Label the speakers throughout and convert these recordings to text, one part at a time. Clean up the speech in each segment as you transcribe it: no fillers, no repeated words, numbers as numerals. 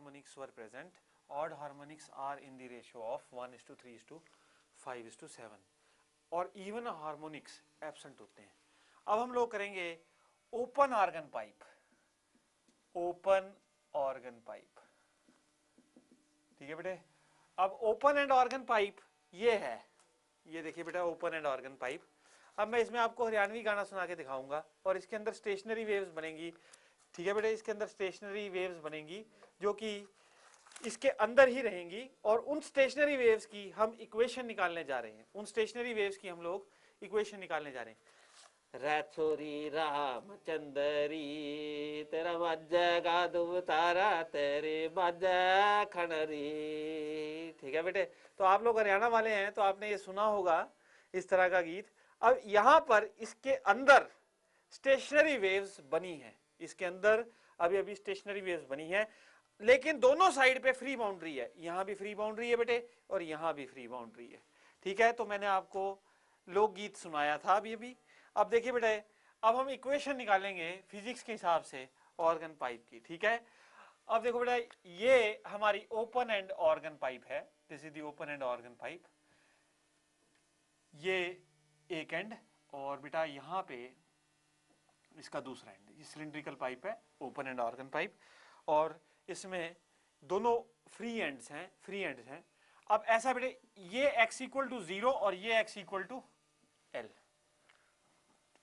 Speaker 1: harmonics were present, odd harmonics are in the ratio of 1:3:5:7 और even harmonics absent होते हैं। अब हम लोग करेंगे open organ pipe, open organ pipe, ठीक है बेटे। अब ओपन एंड ऑर्गन पाइप ये है, ये देखिए बेटा ओपन एंड ऑर्गन पाइप। अब मैं इसमें आपको हरियाणवी गाना सुना के दिखाऊंगा और इसके अंदर स्टेशनरी वेव्स बनेंगी, ठीक है बेटे। इसके अंदर स्टेशनरी वेव्स बनेंगी जो कि इसके अंदर ही रहेंगी और उन स्टेशनरी वेव्स की हम इक्वेशन निकालने जा रहे हैं, उन स्टेशनरी वेव्स की हम लोग इक्वेशन निकालने जा रहे हैं। रथोरी रामचंदरी तेरा मज्जा का दुब तारा तेरे मज्जा खनरी, ठीक है बेटे। तो आप लोग हरियाणा वाले हैं तो आपने ये सुना होगा इस तरह का गीत। अब यहां पर इसके अंदर स्टेशनरी वेव्स बनी है, इसके अंदर अभी अभी स्टेशनरी वेव्स बनी है, लेकिन दोनों साइड पे फ्री बाउंड्री है, यहां भी फ्री बाउंड्री है बेटे और यहां भी फ्री बाउंड्री है, ठीक है। तो मैंने आपको लोकगीत सुनाया था अभी अभी। अब देखिए बेटे, अब हम इक्वेशन निकालेंगे फिजिक्स के हिसाब से ऑर्गन पाइप की, ठीक है। अब देखो बेटा, ये हमारी ओपन एंड ऑर्गन पाइप है, this is the open end organ pipe, ये एक एंड और बेटा यहां पे इसका दूसरा एंड, ये सिलिंड्रिकल पाइप है, ओपन एंड ऑर्गन पाइप, और इसमें दोनों फ्री एंड्स हैं, फ्री एंड्स हैं। अब ऐसा बेटे, ये x इक्वल टू 0 और ये x इक्वल टू L,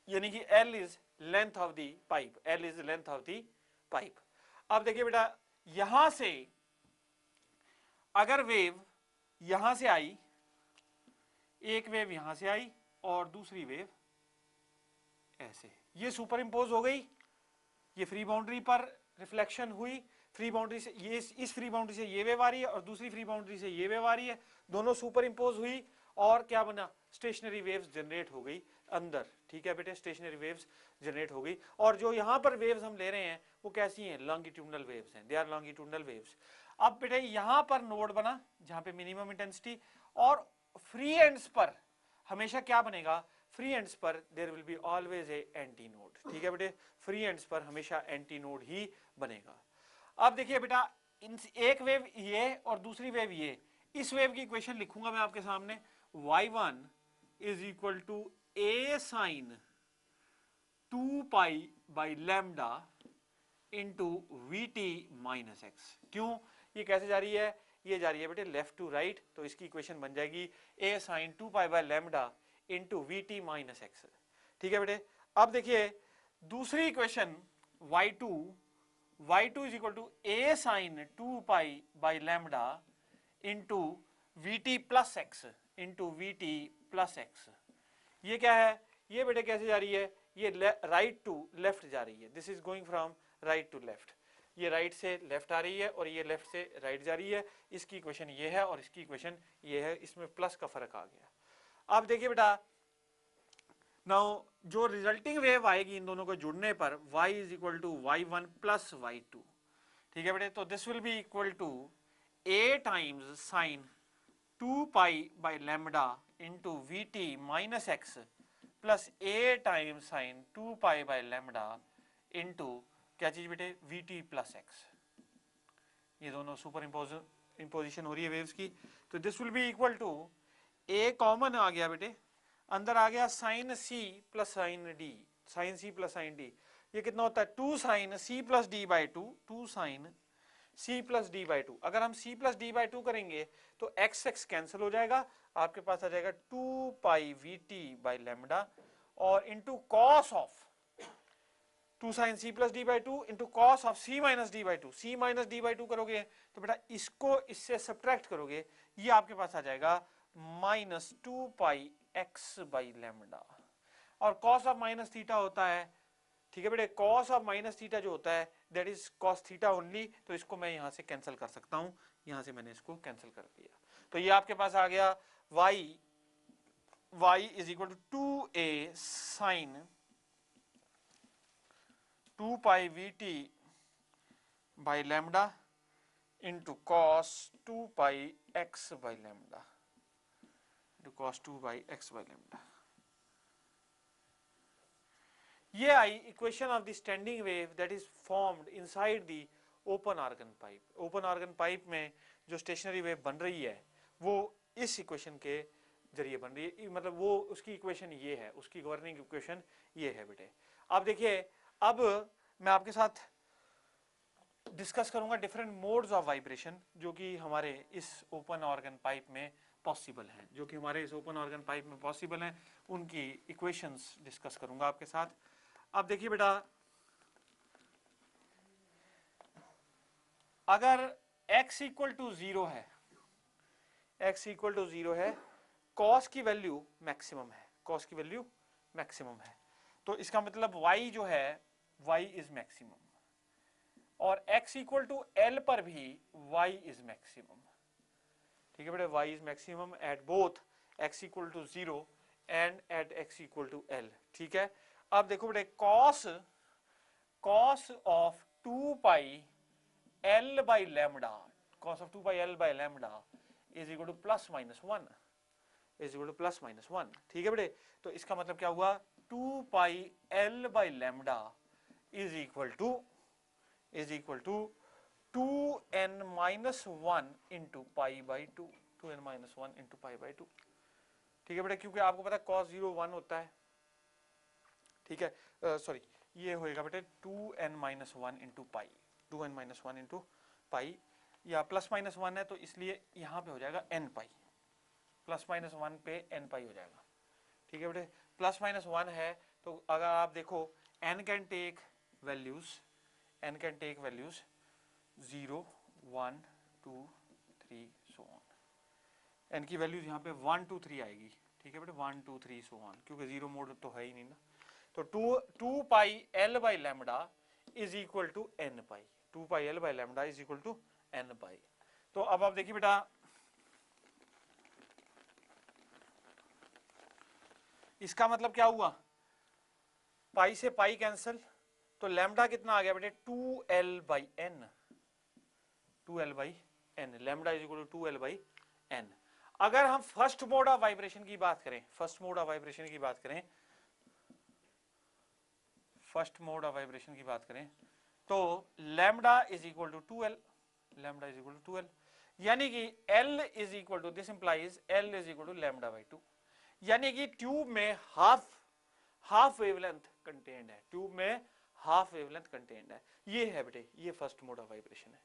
Speaker 1: यानी कि L is length of the pipe, L is length of the pipe. अब देखिए बेटा, यहां से अगर वेव यहां से आई, एक वेव यहां से आई और दूसरी वेव ऐसे, ये सुपर इंपोज हो गई, ये फ्री बाउंड्री पर रिफ्लेक्शन हुई, फ्री बाउंड्री से ये, इस फ्री बाउंड्री से ये वेव आ रही है और दूसरी फ्री बाउंड्री से ये वेव आ रही है, दोनों सुपर इंपोज हुई और क्या बना, स्टेशनरी वेव्स जनरेट हो गई अंदर, ठीक है बेटे, स्टेशनरी वेव्स जनरेट हो गई। और जो यहां पर वेव्स हम ले रहे हैं वो कैसी हैं, लॉन्गिट्यूडनल वेव्स हैं, दे आर लॉन्गिट्यूडनल वेव्स। अब बेटे यहां पर नोड बना जहां पे मिनिमम इंटेंसिटी, और फ्री एंड्स पर हमेशा क्या बनेगा, फ्री एंड्स पर there will be always a antinode, ठीक है बेटे, फ्री एंड्स पर हमेशा एंटी नोड ही बनेगा। अब देखिए बेटा, एक वेव ये और दूसरी वेव ये, इस वेव की इक्वेशन लिखूंगा मैं आपके सामने, y1 is equal to a sine 2 pi by lambda into v t minus x. क्यों, ये कैसे जा रही है, ये जा रही है बेटे लेफ्ट टू राइट, तो इसकी इक्वेशन बन जाएगी a sine 2 pi by lambda into v t minus x, ठीक है बेटे। अब देखिए दूसरी equation y2 is equal to a sine 2 pi by lambda into v t plus x, into v t plus x. ये क्या है, ये बेटे कैसे जा रही है, ये राइट टू लेफ्ट जा रही है, this is going from right to left, ये राइट से लेफ्ट आ रही है और ये लेफ्ट से राइट जा रही है। इसकी इक्वेशन ये है और इसकी इक्वेशन ये है, इसमें प्लस का फर्क आ गया। अब देखिए बेटा, नाउ जो रिजल्टिंग वेव आएगी इन दोनों को जुड़ने पर y is equal to y1 plus y2, ठीक है बेटे। तो this will be equal to a times sine 2 pi by lambda into v t minus x plus a times sine 2 pi by lambda into क्या चीज बेटे, we t plus x. ये दोनों super imposition हो रही है वेव्स की, तो this will be equal to a common आ गया बेटे, अंदर आ गया sine C plus sine D, sine C plus sine D, ये कितना होता है 2 sine C plus D by 2, 2 sine C plus D by 2। अगर हम सी प्लस डी बाई 2 करेंगे तो एक्स एक्स कैंसिल हो जाएगा, आपके पास आ जाएगा 2 pi we T by lambda और into cos of 2 sine C plus D by 2 into cos of C minus D by 2, C minus D by 2 करोगे तो बेटा इसको इससे सब्ट्रैक्ट करोगे, ये आपके पास आ जाएगा minus 2 pi X by lambda, और कॉस ऑफ माइनस थीटा होता है, ठीक है बेटे, कॉस ऑफ माइनस थीटा जो होता है that is cos theta only, तो इसको मैं यहां से कैंसिल कर सकता हूं, यहां से मैंने इसको कैंसिल कर दिया, तो ये आपके पास आ गया y is equal to 2a sine 2 pi we T by lambda into cos 2 pi X by lambda into cos 2 by X by lambda. ये आई equation of the standing wave that is formed inside the open organ pipe. Open organ pipe में जो stationary wave बन रही है वो इस equation के जरिए बन रही है, मतलब वो उसकी इक्वेशन ये है, उसकी गवर्निंग इक्वेशन ये है बेटे। अब देखिए, अब मैं आपके साथ डिस्कस करूंगा डिफरेंट मोड्स ऑफ वाइब्रेशन जो कि हमारे इस ओपन ऑर्गन पाइप में पॉसिबल हैं, जो कि हमारे इस ओपन ऑर्गन पाइप में पॉसिबल हैं, उनकी इक्वेशंस डिस्कस करूंगा आपके साथ। अब देखिए बेटा, अगर x इक्वल टू 0 है, x इक्वल टू 0 है, cos की वैल्यू मैक्सिमम है, cos की वैल्यू मैक्सिमम है, तो इसका मतलब y जो है y इज मैक्सिमम, और x इक्वल टू l पर भी y इज मैक्सिमम। ठीक है बेटे, y is maximum at both x equal to 0 and at x equal to l। ठीक है, अब देखो बेटे, cos of 2 pi l by lambda, cos of 2 pi l by lambda is equal to plus minus 1, is equal to plus minus 1। ठीक है बेटे, तो इसका मतलब क्या हुआ, 2 pi l by lambda is equal to 2n minus 1 into pi by 2, 2n minus 1 into pi by 2। ठीक है बेटे, क्योंकि आपको पता है cos 0 1 होता है। ठीक है, सॉरी, ये होएगा बेटे 2n माइनस 1 इंटू पाई, 2n माइनस 1 इंटू पाई, या प्लस माइनस 1 है तो इसलिए यहाँ पे हो जाएगा n पाई, प्लस माइनस 1 पे n पाई हो जाएगा। ठीक है बेटे, प्लस माइनस 1 है तो अगर आप देखो n can take values, n can take values 0 1 2 3 so on, n की वैल्यूज यहाँ पे 1 2 3 आएगी। ठीक है बेटे, 1 2 3 सो ऑन, क्योंकि जीरो मोड तो है ही नहीं ना। तो 2 pi l by lambda is equal to n pi, 2 pi l by lambda is equal to n pi. तो अब आप देखिए बेटा, इसका मतलब क्या हुआ, पाई से पाई कैंसिल, तो लैम्डा कितना आ गया बेटे 2l by n, 2l by n, lambda is equal to 2l by n। अगर हम फर्स्ट मोड ऑफ वाइब्रेशन की बात करें, फर्स्ट मोड ऑफ वाइब्रेशन की बात करें, फर्स्ट मोड ऑफ वाइब्रेशन की बात करें, तो lambda is equal to 2l, lambda is equal to 2l, यानी कि l is equal to, this implies l is equal to lambda by 2, यानी कि ट्यूब में हाफ वेवलेंथ कंटेन्ड है, ट्यूब में हाफ वेवलेंथ कंटेन्ड है। ये है बेटे, ये फर्स्ट मोड ऑफ वाइब्रेशन है।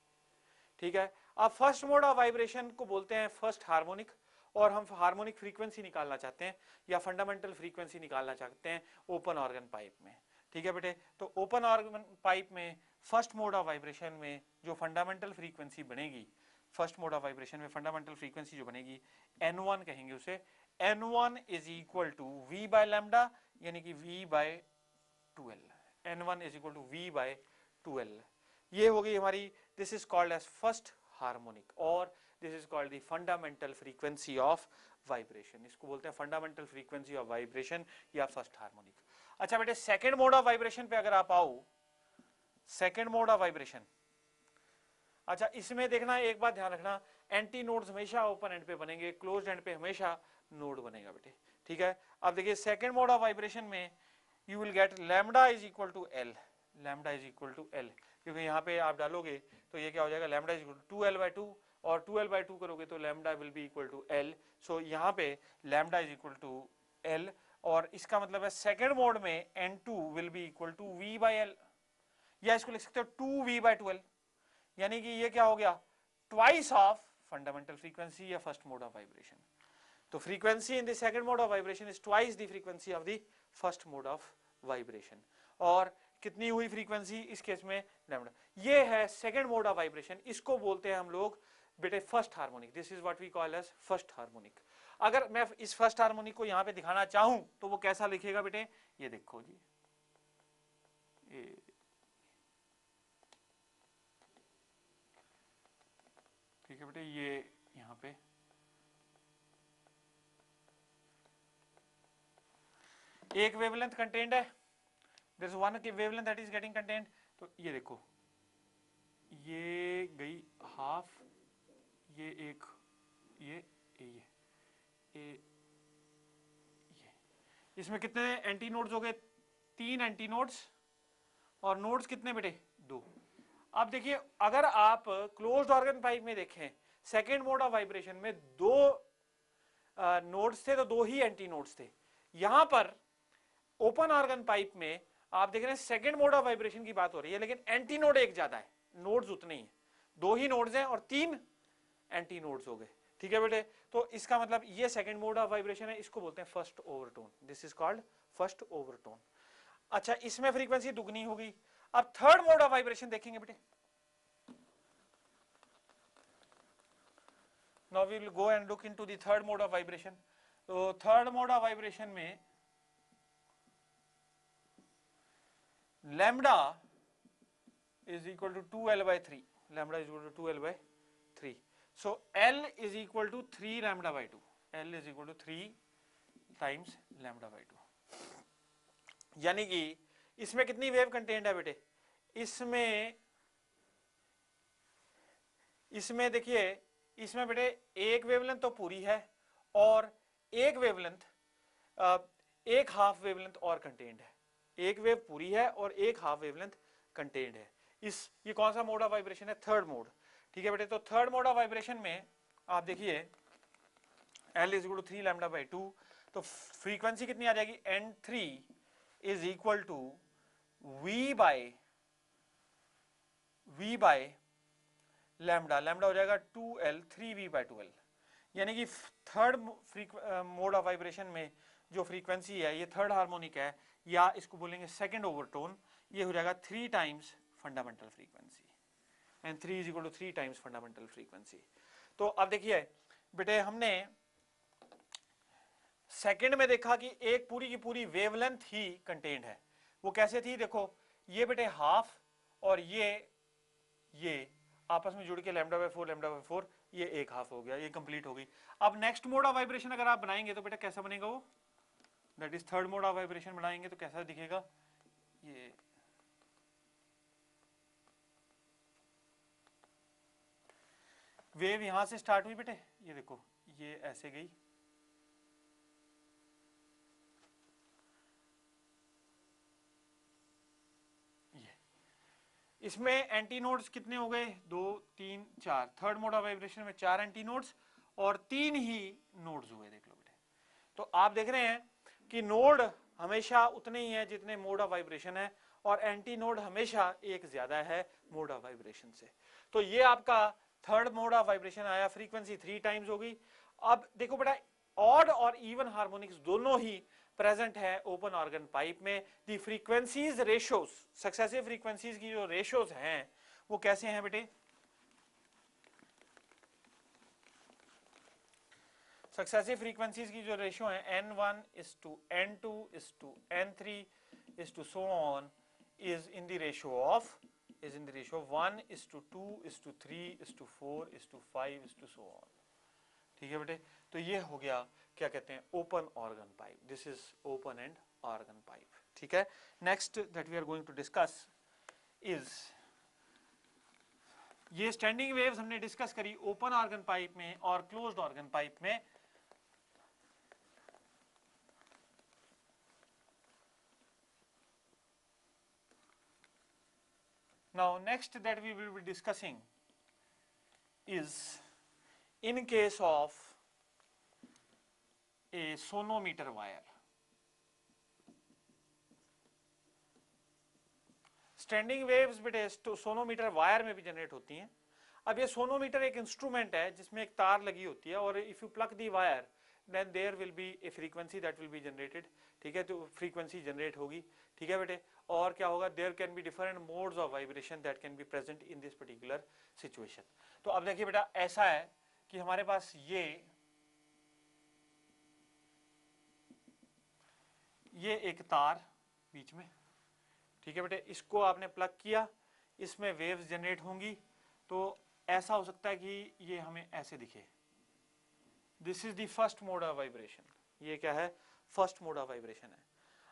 Speaker 1: ठीक है, अब फर्स्ट मोड ऑफ वाइब्रेशन को बोलते हैं फर्स्ट हार्मोनिक, और हम हार्मोनिक फ्रीक्वेंसी निकालना चाहते हैं या फंडामेंटल फ्रीक्वेंसी निकालना चाहते हैं ओपन ऑर्गन पाइप में। ठीक है बेटे, तो ओपन ऑर्गन पाइप में फर्स्ट मोड ऑफ वाइब्रेशन में जो फंडामेंटल फ्रीक्वेंसी बनेगी, फर्स्ट मोड ऑफ वाइब्रेशन में फंडामेंटल फ्रीक्वेंसी जो बनेगी n1 कहेंगे उसे, n1 is equal to v by lambda, यानी कि v by 2l, n1 is equal to v by 2l। ये हो गई हमारी, this is called as first harmonic, और this is called the fundamental frequency of vibration, इसको बोलते हैं फंडामेंटल फ्रीक्वेंसी ऑफ वाइब्रेशन या फर्स्ट हार्मोनिक। अच्छा बेटे, सेकेंड मोड ऑफ वाइब्रेशन पे अगर आप आओ, सेकेंड मोड ऑफ वाइब्रेशन, अच्छा इसमें देखना एक बात ध्यान रखना, एंटी नोड्स हमेशा ओपन एंड पे बनेंगे, क्लोज्ड एंड पे हमेशा नोड बनेगा बेटे। ठीक है, अब देखिए सेकेंड मोड ऑफ वाइब्रेशन में you will get lambda is equal to L, lambda is equal to L, क्योंकि यहाँ पे आप डालोगे तो ये क्या हो जाएगा, lambda is equal to 2l by 2, और 2l बाई 2 करोगे तो lambda will be equal to L. So यहाँ पे lambda is equal to L, और इसका मतलब है सेकेंड मोड में n2 will be equal to v by L, या इसको लिख सकते हो 2v बाई 2l, यानी कि ये क्या हो गया, ट्वाइस ऑफ फंडामेंटल फ्रीक्वेंसी या फर्स्ट मोड ऑफ वाइब्रेशन। तो frequency in the second mode of vibration is twice the frequency of the first mode of vibration. और कितनी हुई फ्रीक्वेंसी इस केस में, लैम्डा। ये है सेकंड मोड ऑफ वाइब्रेशन, इसको बोलते हैं हम लोग बेटे first harmonic, this is what we call as first harmonic. अगर मैं इस फर्स्ट हार्मोनिक को यहां पे दिखाना चाहूं तो वो कैसा लिखेगा बेटे, ये देखो जी, ठीक है बेटे, ये यहां पे एक वेवलेंथ कंटेन्ड है, there is one wavelength that is getting contained, तो ये देखो, ये गई हाफ, ये एक, ये इसमें कितने एंटी नोड्स हो गए, 3 एंटी नोड्स, और नोड्स कितने बेटे, 2। आप देखिए अगर आप क्लोज्ड ऑर्गन पाइप में देखें सेकेंड मोड ऑफ वाइब्रेशन में दो नोड्स थे तो दो ही एंटी नोड्स थे। यहां पर ओपन ऑर्गन पाइप में आप देख रहे हैं सेकेंड मोड ऑफ वाइब्रेशन की बात हो रही है, लेकिन एंटी नोड एक ज्यादा है, नोड्स उतने ही हैं, दो ही नोड्स हैं और तीन एंटी नोड्स हो गए। ठीक है बेटे, तो इसका मतलब ये सेकेंड मोड ऑफ वाइब्रेशन है, इसको बोलते हैं first overtone, this is called first overtone. अच्छा, इसमें फ्रीक्वेंसी दुगनी होगी। अब थर्ड मोड ऑफ वाइब्रेशन देखेंगे बेटे। Now we will go and look into the third mode of vibration. तो थर्ड मोड ऑफ वाइब्रेशन में lambda is equal to 2L by 3. Lambda is equal to 2L by 3. So L is equal to 3 lambda by 2. L is equal to 3 times lambda by 2. यानी कि इसमें कितनी wave content है बेटे? इसमें देखिए, इसमें बेटे एक वेवलेंथ तो पूरी है और एक वेवलेंथ, एक हाफ वेवलेंथ और कंटेंट है। एक वेव पूरी है और एक हाफ वेवलेंथ कंटेंट है। ये कौन सा मोड ऑफ वाइब्रेशन है? Third mode. ठीक है बेटे, तो थर्ड मोड ऑफ वाइब्रेशन में आप देखिए L is equal to 3 lambda by 2, तो फ्रीक्वेंसी कितनी आ जाएगी? N3 is equal to V by lambda, lambda हो जाएगा 2L 3V बाय 2L। यानी कि थर्ड मोड ऑफ वाइब्रेशन में जो फ्रीक्वेंसी है ये थर्ड हार्मोनिक है, या इसको बोलेंगे सेकेंड ओवरटोन, ये हो जाएगा 3 times fundamental frequency, and 3 is equal to 3 times fundamental frequency. तो अब देखिए बेटे, हमने सेकंड में देखा कि एक पूरी की पूरी वेवलेंथ ही कंटेंट है। वो कैसे थी? देखो, ये बेटे हाफ और ये आपस में जुड़ के लैम्डा बाय 4 ये एक हाफ हो गया, ये कंप्लीट हो गई। अब नेक्स्ट मोड ऑफ वाइब्रेशन अगर आप बनाएंगे तो बेटा कैसा बनेगा वो? That is third mode of vibration बनाएंगे तो कैसा दिखेगा? ये वेव यहां से स्टार्ट हुई बेटे, ये देखो ये ऐसे गई, ये इसमें एंटी नोड्स कितने हो गए? 2 3 4। थर्ड मोड ऑफ वाइब्रेशन में 4 एंटी नोड्स और 3 ही नोड्स हुए। देख लो बेटे, तो आप देख रहे हैं कि नोड हमेशा उतने ही हैं जितने मोड ऑफ वाइब्रेशन है, और एंटी नोड हमेशा एक ज्यादा है मोड ऑफ वाइब्रेशन से। तो ये आपका थर्ड मोड ऑफ वाइब्रेशन आया, फ्रीक्वेंसी 3 टाइम्स होगी। अब देखो बेटा, ऑड और इवन हार्मोनिक्स दोनों ही प्रेजेंट है ओपन ऑर्गन पाइप में। दी फ्रीक्वेंसीज रेशियोज, सक्सेसिव फ्रीक्वेंसीज की जो रेशियोज हैं वो कैसे हैं बेटे? सक्सेसिव फ्रीक्वेंसीज की जो रेशियो है N1 is to N2 is to N3 is to so on is in the ratio of 1 is to 2 is to 3 is to 4 is to 5 is to so on। ठीक है बेटे, तो ये हो गया क्या कहते हैं open organ pipe. This is open end organ pipe. ठीक है, next that we are going to discuss is, ये स्टैंडिंग वेव्स हमने डिस्कस करी ओपन ऑर्गन पाइप में और क्लोज्ड ऑर्गन पाइप में। Now next that we will be discussing is in case of a sonometer wire। Standing waves बेटे sonometer wire में भी generate होती हैं। अब ये सोनोमीटर एक इंस्ट्रूमेंट है जिसमें एक तार लगी होती है, और if you plug the wire then there will be a frequency that will be generated. ठीक है, तो फ्रीक्वेंसी जनरेट होगी। ठीक है बेटे, और क्या होगा? There can be different modes of vibration that can be present in this particular situation. तो अब देखिए बेटा, ऐसा है कि हमारे पास ये एक तार बीच में, ठीक है बेटे, इसको आपने प्लग किया, इसमें वेव्स जनरेट होंगी। तो ऐसा हो सकता है कि ये हमें ऐसे दिखे, this is the first mode of vibration. ये क्या है? फर्स्ट मोड ऑफ वाइब्रेशन है।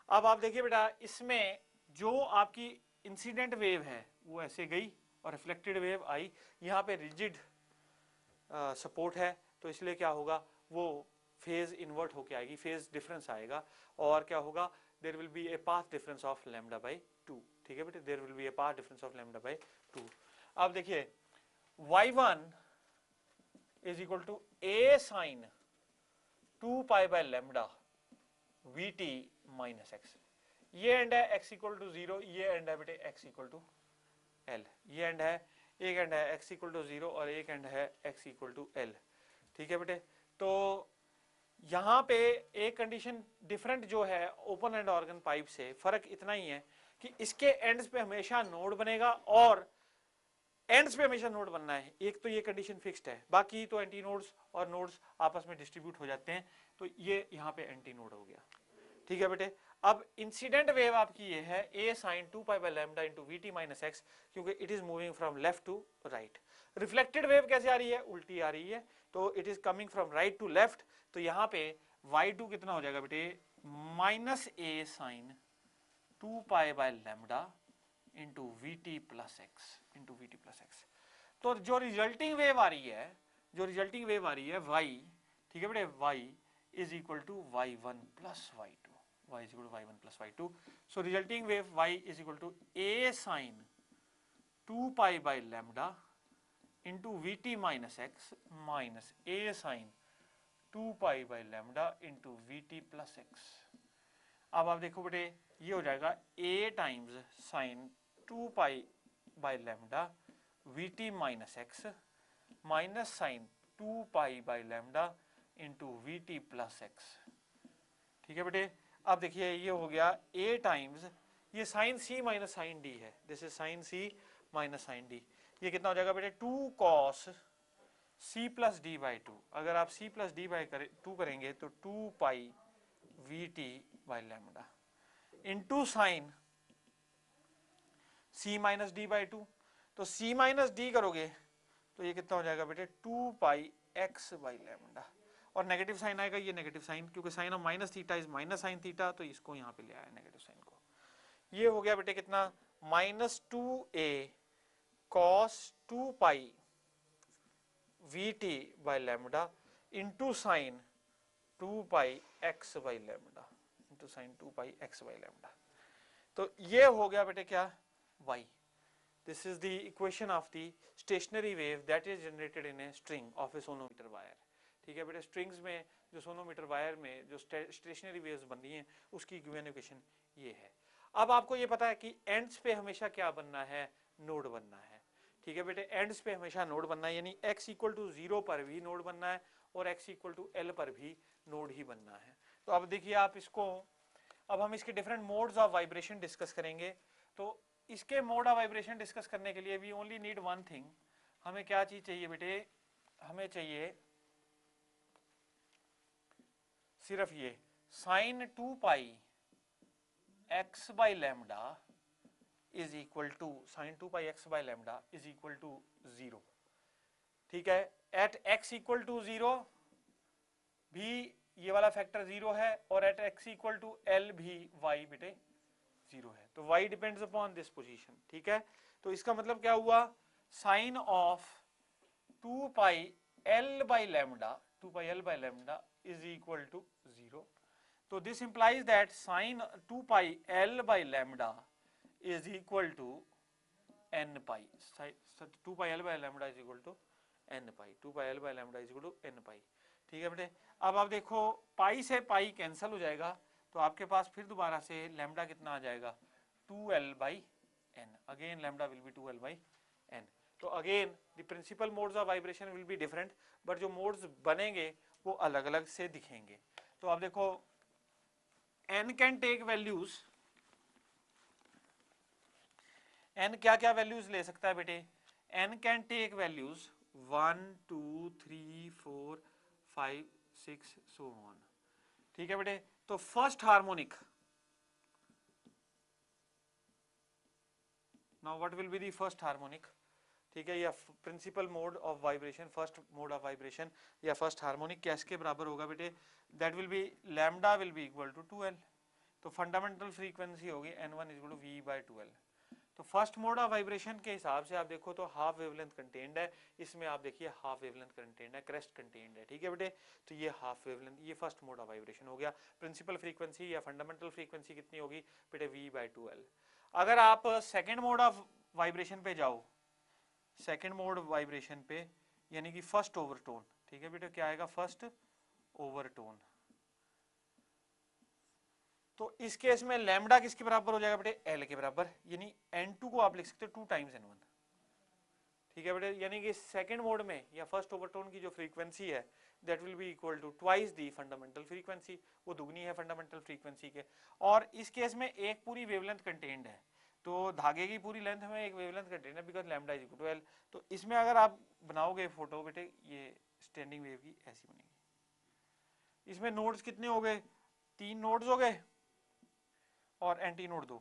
Speaker 1: अब आप देखिए बेटा, इसमें जो आपकी इंसिडेंट वेव है वो ऐसे गई और रिफ्लेक्टेड वेव आई। यहाँ पे रिजिड सपोर्ट है, तो इसलिए क्या होगा? वो फेज इन्वर्ट होके आएगी, फेज डिफरेंस आएगा, और क्या होगा? There will be a path difference of lambda by 2। ठीक है बेटे, there will be a path difference of lambda by 2। अब देखिए y1 is equal to a sine 2 pi by lambda vt minus x। ये एंड है x equal to 0, ये end है बेटे x इक्वल टू l। ये एंड है, एक एंड है x इक्वल टू 0 और एक एंड है x इक्वल टू l। ठीक है बेटे, तो यहाँ पे एक कंडीशन डिफरेंट जो है ओपन एंड ऑर्गन पाइप से, फर्क इतना ही है कि इसके एंड्स पे हमेशा नोड बनेगा और एंड्स पे हमेशा नोड बनना है। एक तो ये कंडीशन फिक्स्ड है, बाकी तो एंटी नोड्स और नोड्स आपस में डिस्ट्रीब्यूट हो जाते हैं, तो ये यहाँ पे एंटी नोड हो गया। ठीक है बेटे, अब इंसिडेंट वेव आपकी ये है a sine 2 pi by lambda into vt minus x, क्योंकि it is moving from left to right. Reflected wave कैसे आ रही है? उल्टी आ रही है, तो it is coming from right to left. तो यहाँ पे y2 कितना हो जाएगा बेटे? Minus a sine 2 pi by lambda into vt plus x. तो जो रिजल्टिंग वेव आ रही है, y, ठीक है बेटे, y is equal to y1 plus y2, y is equal to y1 plus y2. So resulting wave y is equal to a sin 2 pi by lambda into vt minus x minus a sin 2 pi by lambda into vt plus x। अब आप देखो बेटे, ये हो जाएगा a times sine 2 pi by lambda vt minus x minus sine 2 pi by lambda into vt plus x. ठीक है बेटे, अब देखिए ये हो गया a टाइम्स, ये sine c minus sine d है, this is sine c minus sine d। ये कितना हो जाएगा बेटे? 2 cos c plus D by 2। अगर आप c प्लस डी बाई 2 करेंगे तो 2 पाई vt by lambda into sine c minus D by 2। तो c माइनस डी करोगे तो ये कितना हो जाएगा बेटे? 2 पाई x बाई लैम्डा, और नेगेटिव साइन आएगा, ये नेगेटिव साइन, क्योंकि sine of minus theta is minus sine theta, तो इसको यहाँ पे ले आया नेगेटिव साइन को। ये हो गया बेटे कितना? Minus 2a cos 2 pi vt by lambda into sine 2 pi x by lambda into sine 2 pi x by lambda. तो ये हो गया बेटे क्या? y। This is the equation of the stationary wave that is generated in a string of a sonometer wire। ठीक है बेटे, strings में जो सोनोमीटर वायर में जो स्टेशनरी वेव्स बन रही हैं उसकी गिवन इक्वेशन ये है। अब आपको ये पता है कि एंड्स पे हमेशा क्या बनना है? नोड बनना है। ठीक है बेटे, एंड्स पे हमेशा नोड बनना है, यानी x इक्वल टू 0 पर भी नोड बनना है और x इक्वल टू l पर भी नोड ही बनना है। तो अब देखिए आप इसको, अब हम इसके different modes of vibration discuss करेंगे। तो इसके मोड ऑफ वाइब्रेशन डिस्कस करने के लिए we only need one thing. हमें क्या चीज चाहिए बेटे? हमें चाहिए सिर्फ ये sine 2 pi x by lambda is equal to sine 2 pi x by lambda is equal to 0। ठीक है, एट x इक्वल टू 0 भी ये वाला फैक्टर 0 है, और at x equal to l भी y बेटे 0 है, तो y depends upon this position. ठीक है, तो इसका मतलब क्या हुआ? Sine of 2 pi l by lambda, 2 pi l by lambda is equal to 0। So this implies that sine 2 pi l by lambda is equal to n pi। 2 pi l by lambda is equal to n pi। 2 pi l by lambda is equal to n pi। ठीक है बेटे, अब आप देखो पाई से pi cancel हो जाएगा, तो आपके पास फिर दोबारा से लैम्डा कितना आ जाएगा? 2l by n। Again lambda will be 2l by n। तो again the principal modes of vibration will be different, but जो मोड्स बनेंगे वो अलग अलग से दिखेंगे। तो अब देखो n can take values, n क्या क्या वैल्यूज ले सकता है बेटे? n can take values 1 2 3 4 5 6 so on. ठीक है बेटे, तो first harmonic, now what will be the first harmonic? ठीक है, या principal mode of vibration, first mode of vibration या फर्स्ट हार्मोनिक किसके बराबर होगा बेटे? That will be lambda will be equal to 2l। तो फंडामेंटल फ्रीक्वेंसी होगी n1 equal to v by 2l। तो फर्स्ट मोड ऑफ वाइब्रेशन के हिसाब से आप देखो तो हाफ वेवलेंथ कंटेन्ड है, इसमें आप देखिए हाफ वेवलेंथ कंटेन्ड है, क्रेस्ट कंटेन्ड है। ठीक है बेटे, तो ये हाफ वेवलेंथ, ये फर्स्ट मोड ऑफ वाइब्रेशन हो गया। प्रिंसिपल फ्रीक्वेंसी या फंडामेंटल फ्रीक्वेंसी कितनी होगी बेटे? v by 2l। अगर आप सेकेंड मोड ऑफ वाइब्रेशन पे जाओ, सेकेंड मोड वाइब्रेशन पे, यानी कि फर्स्ट ओवरटोन। ठीक है बेटा, क्या आएगा? First overtone. तो इस केस में लैम्डा किसके बराबर हो जाएगा बेटे? एल के बराबर, यानी N2 को आप लिख सकते हो 2 टाइम्स N1। ठीक है बेटे, यानी कि सेकंड मोड में या फर्स्ट ओवरटोन की जो फ्रीक्वेंसी है that will be equal to twice the fundamental frequency, वो दुगनी है फंडामेंटल फ्रीक्वेंसी के। और इस केस में एक पूरी वेवलेंथ कंटेन्ड है, तो धागे की पूरी लेंथ में एक वेवलेंथ कंटेन्ड है because lambda is equal to L. तो इसमें अगर आप बनाओगे फोटो बेटे, ये स्टैंडिंग वेव की ऐसी बनेगी। इसमें नोड्स कितने हो गए? 3 नोड्स हो गए और एंटी नोड 2।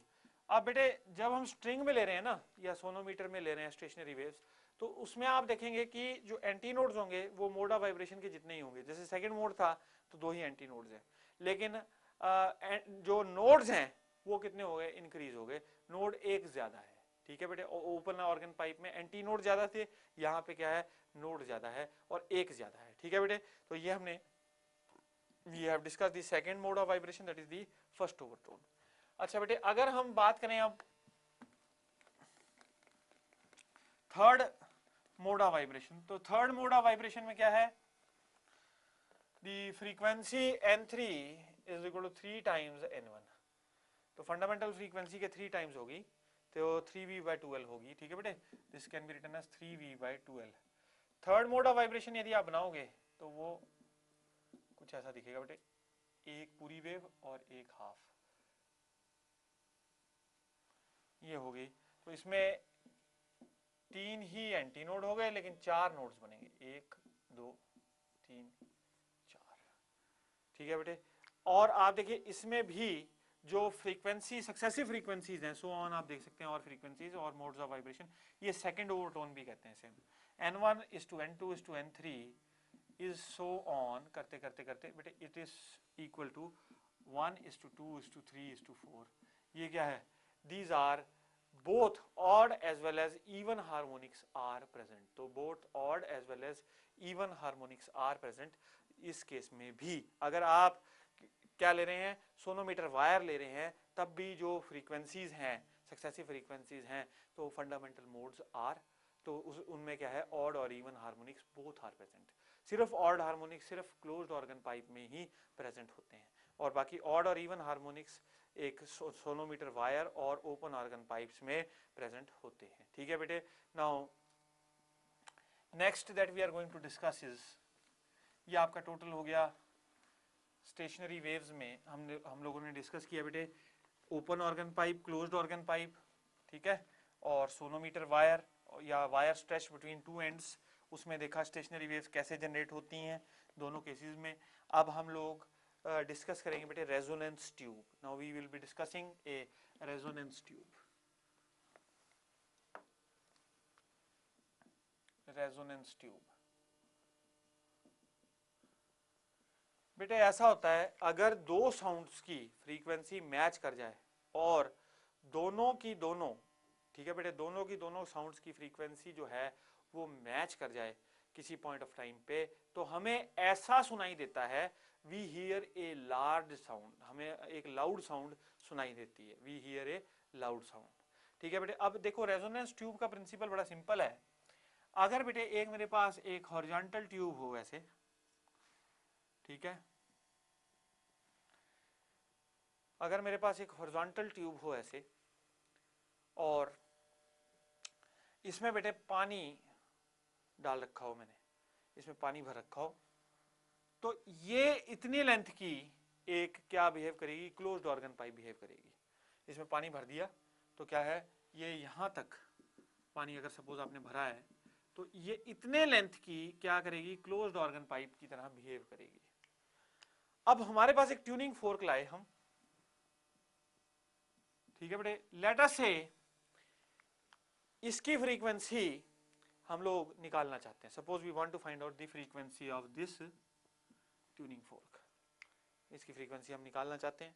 Speaker 1: अब बेटे जब हम स्ट्रिंग में ले रहे हैं ना, या सोनोमीटर में ले रहे हैं स्टेशनरी वेव्स, तो उसमें आप देखेंगे कि जो एंटी नोड्स होंगे वो मोड ऑफ वाइब्रेशन के जितने ही होंगे। जैसे सेकंड मोड था तो 2 ही एंटी नोड्स हैं, लेकिन जो नोड्स हैं वो कितने हो गए? इंक्रीज हो गए, नोड एक ज्यादा है। ठीक है बेटे, ओपन ऑर्गन पाइप में एंटी नोड ज्यादा थे, यहाँ पे क्या है? नोड ज्यादा है और एक ज्यादा है। ठीक है बेटे, तो ये हमने we have discuss the second mode of vibration, that is the first overtone. अच्छा बेटे, अगर हम बात करें अब थर्ड मोड ऑफ वाइब्रेशन, तो थर्ड मोड ऑफ वाइब्रेशन में क्या है? The frequency N3 is equal to 3 times N1। तो फंडामेंटल फ्रीक्वेंसी के 3 टाइम्स होगी, तो 3v/2l होगी। ठीक है बेटे, this can be written as 3v/2l। Third mode of vibration यदि आप बनाओगे तो वो कुछ ऐसा दिखेगा बेटे, एक पूरी वेव और एक हाफ, ये हो गई। तो इसमें 3 ही एंटी नोड हो गए, लेकिन 4 नोड्स बनेंगे, 1 2 3 4। ठीक है बेटे, और आप देखिए इसमें भी जो फ्रीक्वेंसी सक्सेसिव फ्रीक्वेंसीज हैं, सो ऑन आप देख सकते हैं, और फ्रीक्वेंसीज और मोड्स ऑफ वाइब्रेशन, ये सेकंड ओवरटोन भी कहते हैं same. N1 is to N2 is to N3 is so on करते करते करते बेटे it is equal to 1 is to 2 is to 3 is to 4। ये क्या है? These are both odd as well as even harmonics are present। तो both odd as well as even harmonics are present। इस case में भी अगर आप क्या ले रहे हैं? सोनोमीटर वायर ले रहे हैं, तब भी जो फ्रीक्वेंसीज हैं, सक्सेसिव फ्रीक्वेंसीज हैं, तो फंडामेंटल मोड्स आर, तो उनमें क्या है? ऑड और even harmonics both are present. सिर्फ ऑड हार्मोनिक्स सिर्फ क्लोज्ड ऑर्गन पाइप में ही प्रेजेंट होते हैं, और बाकी ऑड और इवन हार्मोनिक्स एक सोनोमीटर वायर और ओपन ऑर्गन पाइप्स में प्रेजेंट होते हैं। ठीक है बेटे, now next that we are going to discuss is, ये आपका टोटल हो गया स्टेशनरी वेव्स में। हम लोगों ने डिस्कस किया बेटे open organ pipe, closed organ pipe, ठीक है, और सोनोमीटर वायर या वायर स्ट्रेच बिटवीन 2 एंड्स, उसमें देखा स्टेशनरी वेव्स कैसे जनरेट होती हैं दोनों केसेस में। अब हम लोग डिस्कस करेंगे बेटे resonance tube. Now we will be discussing a resonance tube. Resonance tube बेटे ऐसा होता है, अगर दो साउंड्स की फ्रीक्वेंसी मैच कर जाए और दोनों की दोनों, ठीक है बेटे, दोनों की दोनों साउंड्स की फ्रीक्वेंसी जो है वो मैच कर जाए किसी पॉइंट ऑफ टाइम पे, तो हमें ऐसा सुनाई देता है, we hear a large sound, हमें एक लाउड साउंड सुनाई देती है, we hear a loud sound. ठीक है बेटे, अब देखो रेजोनेंस ट्यूब का प्रिंसिपल बड़ा सिंपल है। अगर बेटे एक मेरे पास एक हॉरिजॉन्टल ट्यूब हो ऐसे, ठीक है, अगर मेरे पास एक हॉरिजॉन्टल ट्यूब हो ऐसे, और इसमें बेटे पानी डाल रखा हो मैंने, इसमें पानी भर रखा हो, तो ये इतनी लेंथ की एक क्या बिहेव करेगी? क्लोज्ड ऑर्गन पाइप बिहेव करेगी। इसमें पानी भर दिया तो क्या है, ये यहां तक पानी अगर सपोज आपने भरा है, तो ये इतने लेंथ की क्या करेगी? क्लोज्ड ऑर्गन पाइप की तरह बिहेव करेगी। अब हमारे पास एक ट्यूनिंग फोर्क लाए हम, ठीक है बेटे, लेट अस से इसकी फ्रीक्वेंसी हम लोग निकालना चाहते हैं। Suppose we want to find out the frequency of this tuning fork, इसकी फ्रीक्वेंसी हम निकालना चाहते हैं।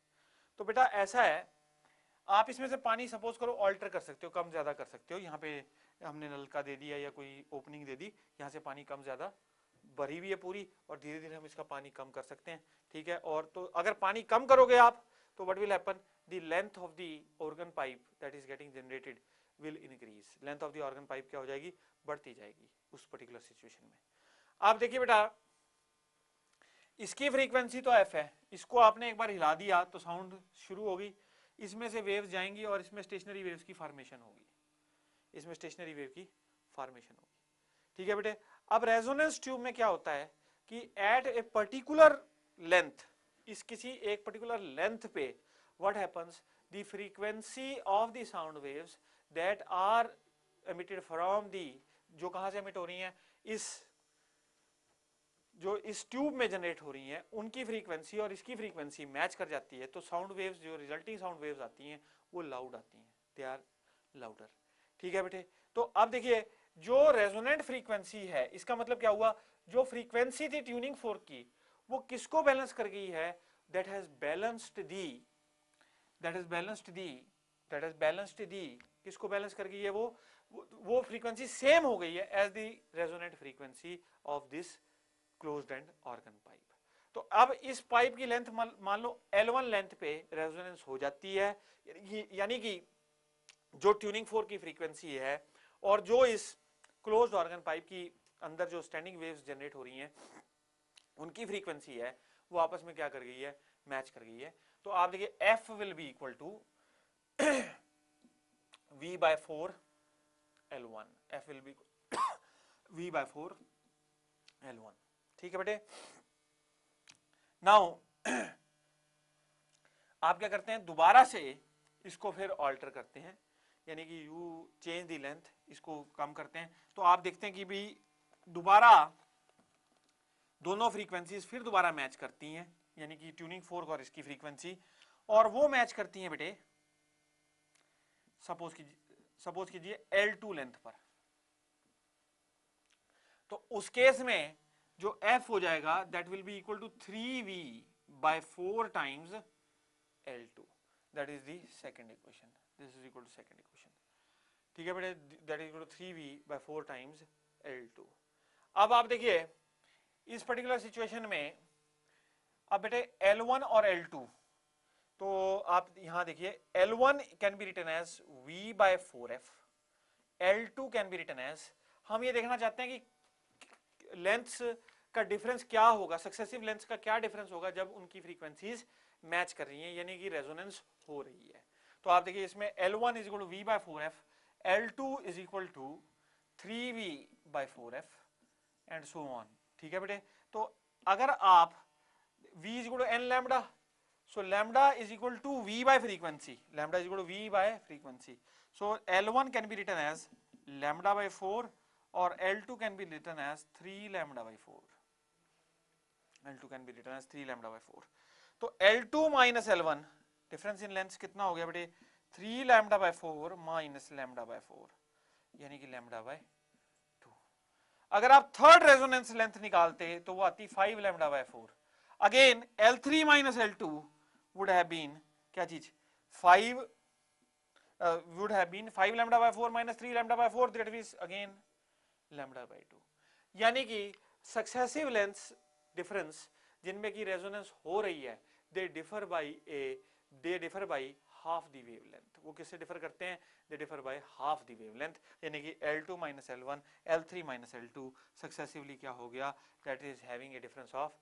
Speaker 1: तो बेटा ऐसा है, आप इसमें से पानी सपोज करो ऑल्टर कर सकते हो, कम ज्यादा कर सकते हो। यहाँ पे हमने नलका दे दिया या कोई ओपनिंग दे दी, यहाँ से पानी कम ज्यादा भरी हुई है पूरी, और धीरे धीरे हम इसका पानी कम कर सकते हैं। ठीक है, और तो अगर पानी कम करोगे आप, तो what will happen, the length of the organ pipe that is getting generated will increase, length of the organ pipe क्या हो जाएगी, बढ़ती जाएगी उस पर्टिकुलर सिचुएशन में। आप देखिए बेटा, इसकी फ्रीक्वेंसी तो एफ है, इसको आपने एक बार हिला दिया तो साउंड शुरू होगी, इसमें से वेव्स जाएंगी और इसमें स्टेशनरी वेव्स की फॉर्मेशन होगी, इसमें स्टेशनरी वेव की फॉर्मेशन होगी, ठीक है बेटे। अब रेजोनेंस ट्यूब में क्या होता है कि एट ए पर्टिकुलर लेंथ, इस किसी एक पर्टिकुलर लेंथ पे what happens, the frequency of the sound waves that are emitted from the, जो कहां से एमिट हो रही हैं, जो इस ट्यूब में जनरेट हो रही हैं, उनकी फ्रीक्वेंसी और इसकी फ्रीक्वेंसी मैच कर जाती है, तो साउंड वेव्स, जो रिजल्टिंग साउंड वेव्स आती हैं वो लाउड आती हैं, दे आर लाउडर, ठीक है बेटे। तो अब देखिए, जो रेजोनेंट फ्रीक्वेंसी है, इसका मतलब क्या हुआ, जो फ्रीक्वेंसी थी ट्यूनिंग फोर्क की, वो किसको बैलेंस कर गई है, दैट हैज बैलेंस्ड दी, किसको बैलेंस कर गई है, वो फ्रीक्वेंसी सेम हो गई है as the resonant frequency of this closed end organ pipe. तो अब इस पाइप की लेंथ मान लो L1 लेंथ पे रेजोनेंस हो जाती है, यानी कि जो ट्यूनिंग फोर्क की फ्रीक्वेंसी है और जो इस क्लोज्ड ऑर्गन पाइप की अंदर जो स्टैंडिंग वेव्स जनरेट हो रही हैं उनकी फ्रीक्वेंसी है, वो आपस में क्या कर गई है, मैच कर गई है। तो आप देखिए F will be equal to V by 4 L1, F will be V by 4 L1, ठीक है बेटे। नाउ आप क्या करते हैं, दोबारा से इसको फिर ऑल्टर करते हैं, यानी कि यू चेंज दी लेंथ, इसको कम करते हैं, तो आप देखते हैं कि भी दोबारा दोनों फ्रीक्वेंसीज फिर दोबारा मैच करती हैं, यानी कि ट्यूनिंग फोर्क और इसकी फ्रीक्वेंसी, और वो मैच करती हैं बेटे सपोज कीजिए L2 लेंथ पर। तो उस केस में जो F हो जाएगा that will be equal to 3V by 4 times L2, that is the second equation, this is equal to second equation, ठीक है बेटे, that is equal to 3V by 4 times L2। अब आप देखिए इस पर्टिकुलर सिचुएशन में, अब बेटे L1 और L2, तो आप यहां देखिए L1 can be written as V by 4F, L2 can be written as, हम ये देखना चाहते हैं कि लेंथ्स का डिफरेंस क्या होगा, सक्सेसिव लेंथ्स का क्या डिफरेंस होगा जब उनकी फ्रीक्वेंसीज मैच कर रही हैं, यानी कि रेजोनेंस हो रही है। तो आप देखिए इसमें L1 is equal to V by 4F, L2 is equal to 3V by 4F and so on, ठीक है बेटे। तो अगर आप V is equal to n lambda, so lambda is equal to V by frequency, lambda is equal to V by frequency, so L1 can be written as lambda by 4 or L2 can be written as 3 lambda by 4, L2 can be written as 3 lambda by 4। तो L2 minus L1 difference in length कितना हो गया बेटे, 3 lambda by 4 minus lambda by 4, यानी कि lambda by 2। अगर आप third resonance length निकालते तो वो आती 5 lambda by 4, again L3 minus L2 would have been क्या चीज 5 would have been 5 lambda by 4 minus 3 lambda by 4, that is again lambda by 2, यानी कि सक्सेसिव लेंथ्स डिफरेंस जिनमें की रेजोनेंस हो रही है they differ by half the wavelength. वो किससे डिफर करते हैं, they differ by half the wavelength, यानी कि L2 minus L1 L3 minus L2 successively क्या हो गया, that is having a difference of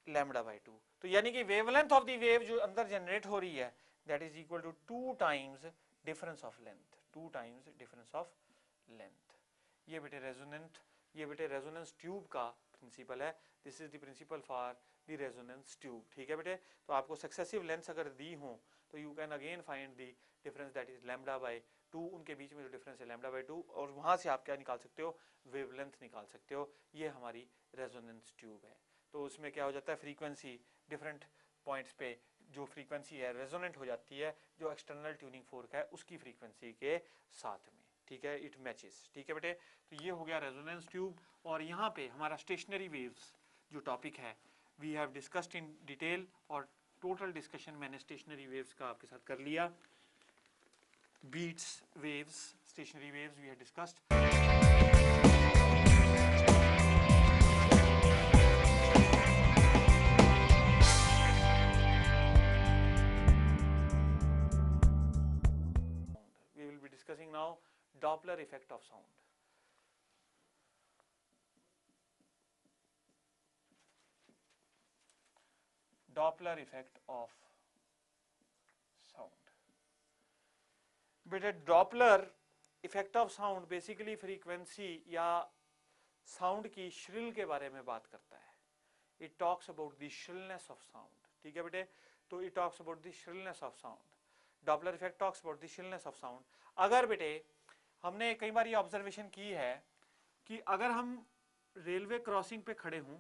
Speaker 1: lambda by 2। तो यानी कि वेवलेंथ ऑफ द वेव जो अंदर जनरेट हो रही है that is equal to 2 times difference of length, 2 times difference of length. ये बेटे रेजोनेंस ट्यूब का प्रिंसिपल है, this is the principle for the resonance tube, ठीक है बेटे। तो आपको सक्सेसिव लेंथ्स अगर दी हो तो you can again find the difference that is lambda by 2, उनके बीच में जो डिफरेंस है लैम्डा बाई 2, और वहां से आप क्या निकाल सकते हो, वेवलेंथ निकाल सकते हो। ये हमारी रेजोनेंस ट्यूब है। तो उसमें क्या हो जाता है, फ्रीक्वेंसी डिफरेंट पॉइंट्स पे जो फ्रीक्वेंसी है रेजोनेंट हो जाती है जो एक्सटर्नल ट्यूनिंग फोर्क है उसकी फ्रीक्वेंसी के साथ में, ठीक है, इट मैचेस, ठीक है बेटे। तो ये हो गया रेजोनेंस ट्यूब, और यहाँ पे हमारा स्टेशनरी वेव्स जो टॉपिक है we have discussed in detail, और टोटल डिस्कशन मैंने स्टेशनरी वेव्स का आपके साथ कर लिया। Beats waves, stationary waves we have discussed. discussing now effect of sound. Doppler effect of sound. बेटे Doppler effect of sound basically frequency या sound की श्रिल के बारे में बात करता है. It talks about the shrillness of sound. ठीक है बेटे, तो it talks about the shrillness of sound. Doppler effect talks about the shrillness of sound. अगर बेटे हमने कई बार ये ऑब्जर्वेशन की है कि अगर हम रेलवे क्रॉसिंग पे खड़े हूं,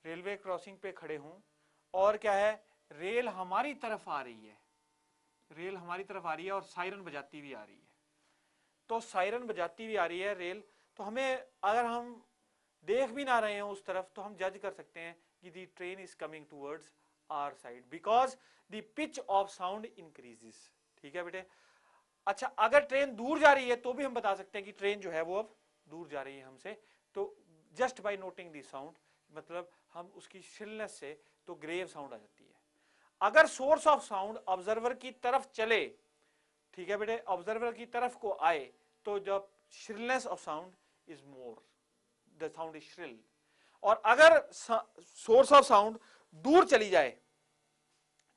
Speaker 1: रेलवे क्रॉसिंग पे खड़े हूं और क्या है, रेल हमारी तरफ आ रही है, रेल हमारी तरफ आ रही है और सायरन बजाती हुई आ रही है. तो सायरन बजाती हुई आ रही है रेल, तो हमें अगर हम देख भी ना रहे हैं उस तरफ तो हम जज कर सकते हैं कि the train is coming towards our side because the pitch of sound increases. ठीक है बेटे. अच्छा, अगर ट्रेन दूर जा रही है तो भी हम बता सकते हैं कि ट्रेन जो है वो अब दूर जा रही है हमसे. तो just by noting the sound, मतलब हम उसकी श्रिलनेस से तो ग्रेव साउंड आ जाती है. अगर सोर्स ऑफ साउंड ऑब्जर्वर की तरफ चले, ठीक है बेटे, ऑब्जर्वर की तरफ को आए, तो जब shrillness of sound is more, the sound is shrill. और अगर सोर्स ऑफ साउंड दूर चली जाए,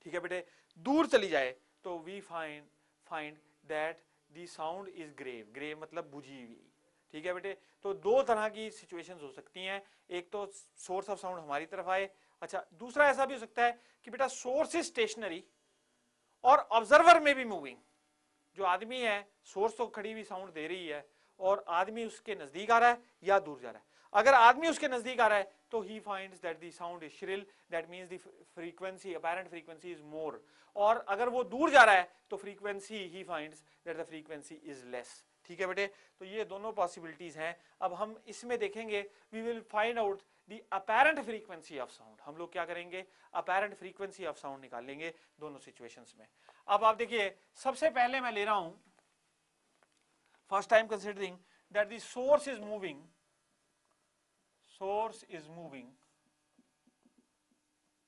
Speaker 1: ठीक है बेटे, दूर चली जाए, तो we find that the sound is grave. Grave मतलब बुझी हुई. ठीक है बेटे. तो दो तरह की सिचुएशंस हो सकती हैं. एक तो सोर्स ऑफ साउंड हमारी तरफ आए. अच्छा, दूसरा ऐसा भी हो सकता है कि बेटा सोर्स इज स्टेशनरी और ऑब्जर्वर में भी मूविंग. जो आदमी है, सोर्स तो खड़ी हुई साउंड दे रही है और आदमी उसके नजदीक आ रहा है या दूर जा रहा है. अगर आदमी उसके नजदीक आ रहा है तो he finds that the sound is shrill, that means the frequency, apparent frequency is more. और अगर वो दूर जा रहा है तो frequency, he finds that the frequency is less. ठीक है बेटे. तो ये दोनों पॉसिबिलिटीज हैं. अब हम इसमें देखेंगे, we will find out the apparent frequency of sound. हम लोग क्या करेंगे, अपैरेंट फ्रीक्वेंसी ऑफ साउंड निकालेंगे दोनों सिचुएशंस में. अब आप देखिए, सबसे पहले मैं ले रहा हूं, first time considering that the source is moving, source is moving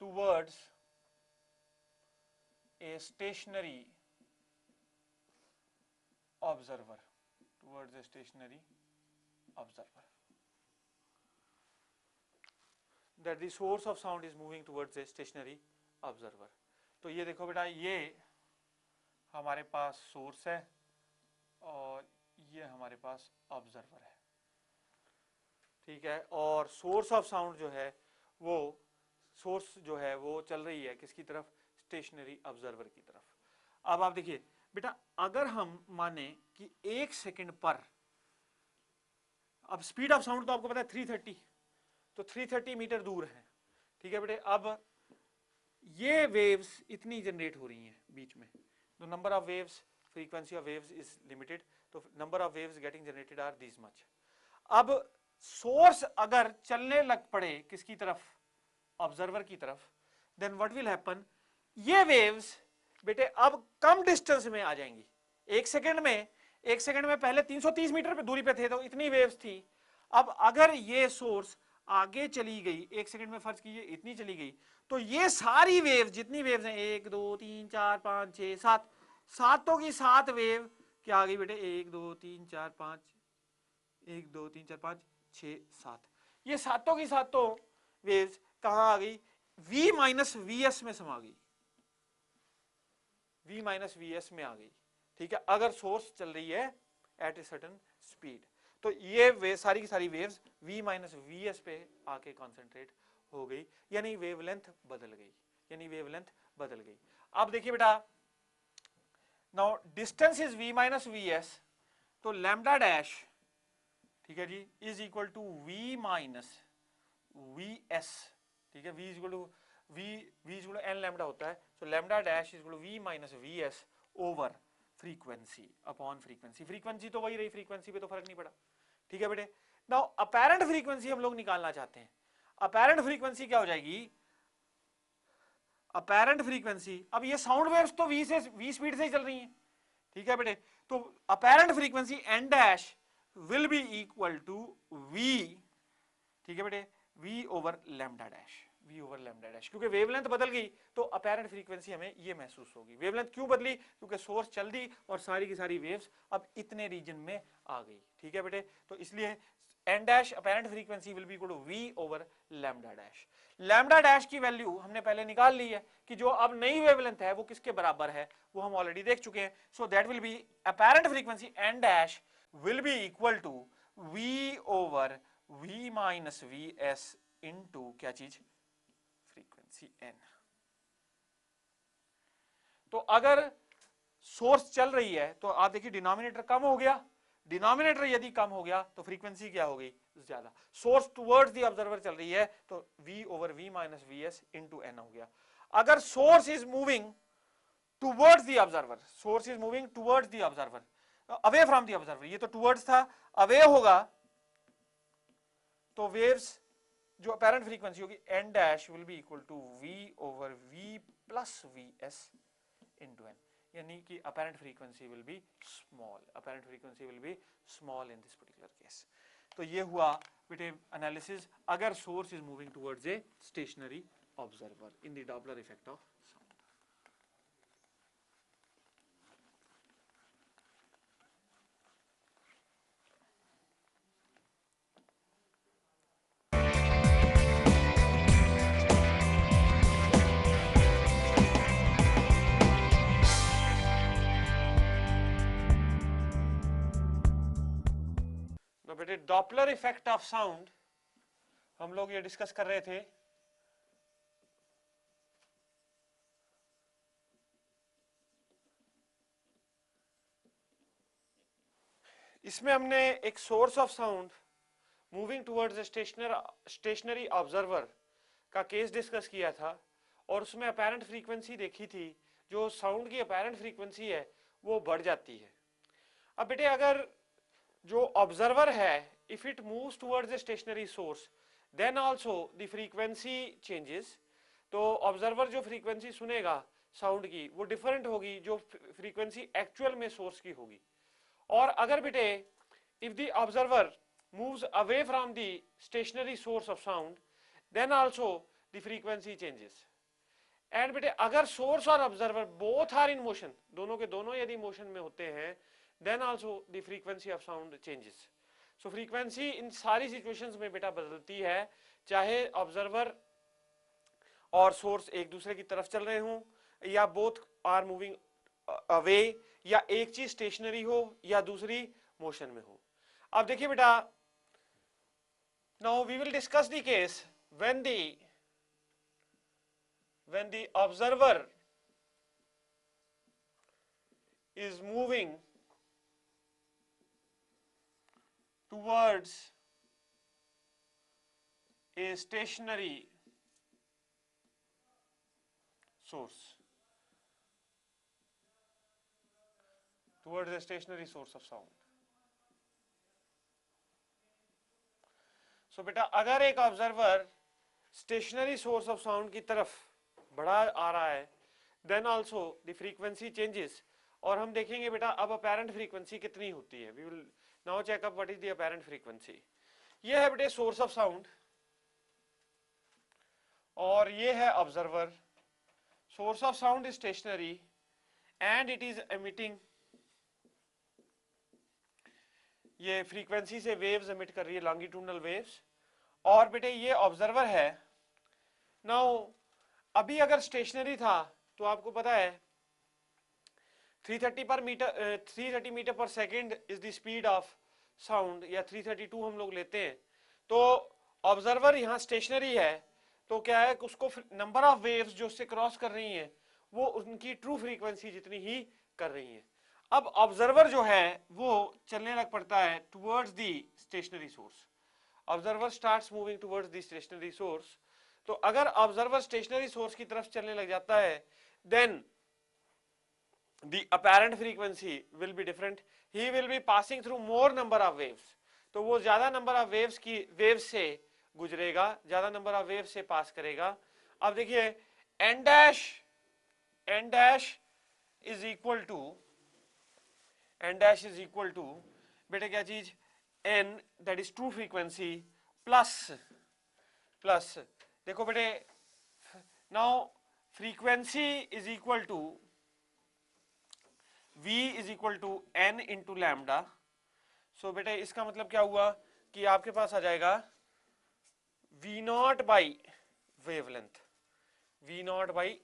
Speaker 1: towards a stationary observer, towards a stationary observer. That the source of sound is moving towards a stationary observer. तो ये देखो बेटा, ये हमारे पास सोर्स है और ये हमारे पास ऑब्जर्वर है. ठीक है. और सोर्स ऑफ साउंड जो है वो, सोर्स जो है वो चल रही है किसकी तरफ, स्टेशनरी ऑब्जर्वर की तरफ. अब आप देखिए बेटा, अगर हम माने कि 1 सेकंड पर, अब स्पीड ऑफ साउंड तो आपको पता है 330, तो 330 मीटर दूर है. ठीक है बेटे. अब ये वेव्स इतनी जनरेट हो रही हैं बीच में, तो number of waves, frequency of waves is limited, तो number of waves getting generated are this much. अब सोर्स अगर चलने लग पड़े किसकी तरफ, ऑब्जर्वर की तरफ, देन व्हाट विल हैपन, ये वेव्स बेटे अब कम डिस्टेंस में आ जाएंगी. एक सेकंड में पहले 330 मीटर पे दूरी पे थे तो इतनी वेव्स थी. अब अगर ये सोर्स आगे चली गई, एक सेकंड में फर्ज कीजिए इतनी चली गई, तो ये सारी वेव्स, जितनी वेव्स हैं, 1 2 3 4 5 6 7, सातों की सात वेव क्या आ गई बेटे, 1 2 3 4 5, 1 2 3 4 5 6 7, ये सातों की सातों वेव्स कहां आ गई, V माइनस VS में समा गई, V माइनस VS में आ गई. ठीक है. अगर सोर्स चल रही है एट ए सर्टेन स्पीड, तो ये सारी की सारी वेव्स V माइनस VS पे आके कॉन्सेंट्रेट हो गई, यानी वेवलेंथ बदल गई, यानी वेवलेंथ बदल गई. अब देखिए बेटा, now distance is V minus VS, तो लैम्डा डैश, ठीक है जी, is equal to V minus VS. ठीक है. V is equal to n lambda होता है, so lambda dash is equal to V minus VS over frequency upon frequency. Frequency तो वही रही, फ्रीक्वेंसी पे तो फर्क नहीं पड़ा. ठीक है बेटे. नाउ अपैरेंट फ्रीक्वेंसी हम लोग निकालना चाहते हैं. अपैरेंट फ्रीक्वेंसी क्या हो जाएगी, अपैरेंट फ्रीक्वेंसी, अब ये साउंड वेव्स तो V स्पीड से ही चल रही हैं. ठीक है बेटे. तो apparent frequency n dash will be equal to V, ठीक है बेटे, V over lambda dash, v over lambda dash, क्योंकि वेवलेंथ बदल गई तो अपेरेंट फ्रीक्वेंसी हमें ये महसूस होगी। वेवलेंथ क्यों बदली? क्योंकि सोर्स चल दी और सारी की सारी वेव्स अब इतने रीजन में आ गई। ठीक है बेटे, तो इसलिए n dash apparent frequency will be equal to v over lambda dash. Lambda dash की वैल्यू हमने पहले निकाल ली है कि जो अब नई वेवलेंथ है वो किसके बराबर है, वो हम ऑलरेडी देख चुके हैं। So that will be apparent frequency n dash will be equal to v over v minus v s into क्या चीज, फ्रीक्वेंसी n। तो अगर सोर्स चल रही है तो आप देखिए डिनोमिनेटर कम हो गया, डिनोमिनेटर यदि कम हो गया तो फ्रीक्वेंसी क्या हो गई, ज्यादा। सोर्स टुवर्ड्स द ऑब्जर्वर चल रही है तो v over v minus v S into n हो गया। अगर source is moving towards the observer, source is moving towards the observer, away from the observer, ये तो टुवर्ड्स था, अवे होगा तो वेव्स जो अपेरेंट फ्रीक्वेंसी होगी n dash will be equal to v over v plus V S into n, यानी कि apparent frequency will be small, apparent frequency will be small in this particular case. तो ये हुआ बेटे analysis अगर source is moving towards a stationary observer in the Doppler effect of sound. बेटे Doppler effect of sound हम लोग ये discuss कर रहे थे। इसमें हमने एक source of sound moving towards stationary observer का केस डिस्कस किया था और उसमें अपेरेंट फ्रीक्वेंसी देखी थी, जो साउंड की अपेरेंट फ्रीक्वेंसी है वो बढ़ जाती है। अब बेटे अगर जो ऑब्जर्वर है if it moves towards the stationary source then also the frequency changes, तो ऑब्जर्वर जो फ्रीक्वेंसी सुनेगा साउंड की वो डिफरेंट होगी जो फ्रीक्वेंसी एक्चुअल में सोर्स की होगी। और अगर बेटे if the observer moves away from the stationary source of sound then also the frequency changes. And बेटे अगर सोर्स और observer both are in motion, दोनों के दोनों यदि मोशन में होते हैं then also the frequency of sound changes. So frequency इन सारी situations में बेटा बदलती है, चाहे ऑब्जर्वर और सोर्स एक दूसरे की तरफ चल रहे हों या बोथ आर मूविंग अवे, या एक चीज स्टेशनरी हो या दूसरी मोशन में हो। अब देखिए बेटा now we will discuss the case when the observer is moving towards a stationary source, towards a stationary source of sound. So बेटा अगर एक observer stationary source of sound की तरफ बढ़ा आ रहा है then also the frequency changes, और हम देखेंगे बेटा अब अपेरेंट फ्रीक्वेंसी कितनी होती है। We will now check up what is the apparent frequency. ये है बेटे सोर्स ऑफ साउंड और ये है observer. Source of sound is stationary and it is emitting, ये फ्रीक्वेंसी से वेव्स एमिट कर रही है, लॉन्गिट्यूडनल वेव्स। और बेटे ये ऑब्जर्वर है। नाउ अभी अगर स्टेशनरी था तो आपको पता है 330 मीटर पर second is the speed of sound, या 332 हम लोग लेते हैं। तो ऑब्जर्वर यहाँ स्टेशनरी है तो क्या है उसको नंबर ऑफ वेव्स जो उससे क्रॉस कर रही हैं वो उनकी ट्रू फ्रीक्वेंसी जितनी ही कर रही हैं। अब ऑब्जर्वर जो है वो चलने लग पड़ता है towards the stationary source, observer starts moving towards the stationary source. तो अगर ऑब्जर्वर स्टेशनरी सोर्स की तरफ चलने लग जाता है then the apparent frequency will be different, he will be passing through more number of waves, तो वो ज्यादा नंबर ऑफ वेव्स से गुजरेगा, ज्यादा नंबर ऑफ वेव्स से पास करेगा। अब देखिए n dash is equal to बेटे क्या चीज n that is true frequency plus देखो बेटे now frequency is equal to v is equal to n into lambda. So बेटे इसका मतलब क्या हुआ कि आपके पास आ जाएगा v not by wavelength, v not by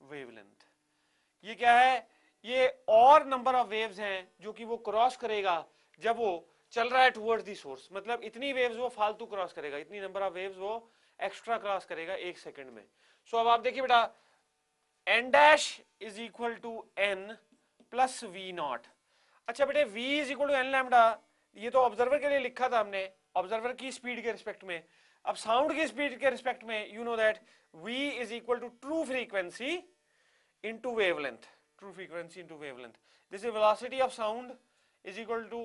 Speaker 1: wavelength. ये क्या है, ये और नंबर ऑफ वेव्स हैं जो कि वो क्रॉस करेगा जब वो चल रहा है टुवर्ड्स दी सोर्स, मतलब इतनी वेव्स वो फालतू क्रॉस करेगा, इतनी नंबर ऑफ वेव्स वो एक्स्ट्रा क्रॉस करेगा एक सेकंड में। सो अब आप देखिए बेटा n dash is equal to n plus v naught. अच्छा बेटे v is equal to n lambda, ये तो ऑब्जर्वर के लिए लिखा था हमने, ऑब्जर्वर की स्पीड के रिस्पेक्ट में। अब साउंड की स्पीड के रिस्पेक्ट में you know that v is equal to true frequency into wavelength, true frequency into wavelength. This is velocity of sound is equal to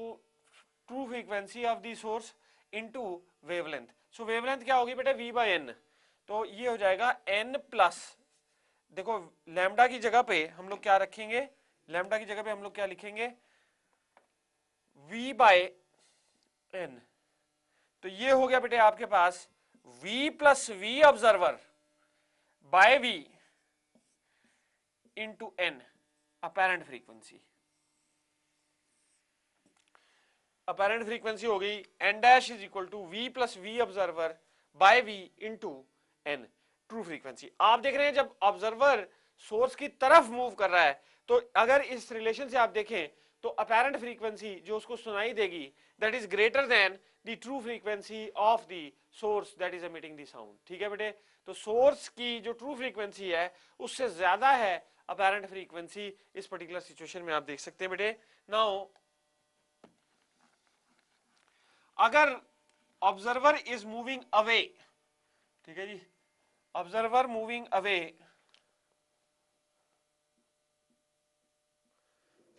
Speaker 1: true frequency of the source into wavelength. So wavelength क्या होगी बेटे v by n, तो ये हो जाएगा n plus, देखो lambda की जगह पे हम लोग क्या रखेंगे, लैम्डा की जगह पे हम लोग क्या लिखेंगे, v by n। तो ये हो गया बेटे आपके पास v plus v observer by v into n apparent frequency। apparent frequency हो गई n dash is equal to v plus v observer by v into n true frequency। आप देख रहे हैं जब ऑब्जर्वर सोर्स की तरफ मूव कर रहा है तो अगर इस रिलेशन से आप देखें तो अपैरेंट फ्रीक्वेंसी जो उसको सुनाई देगी that is greater than the true frequency of the source that is emitting the sound. ठीक है बेटे, तो सोर्स की जो ट्रू फ्रीक्वेंसी है उससे ज्यादा है अपैरेंट फ्रीक्वेंसी इस पर्टिकुलर सिचुएशन में, आप देख सकते हैं बेटे। नाउ अगर ऑब्जर्वर इज मूविंग अवे, ठीक है जी, observer moving away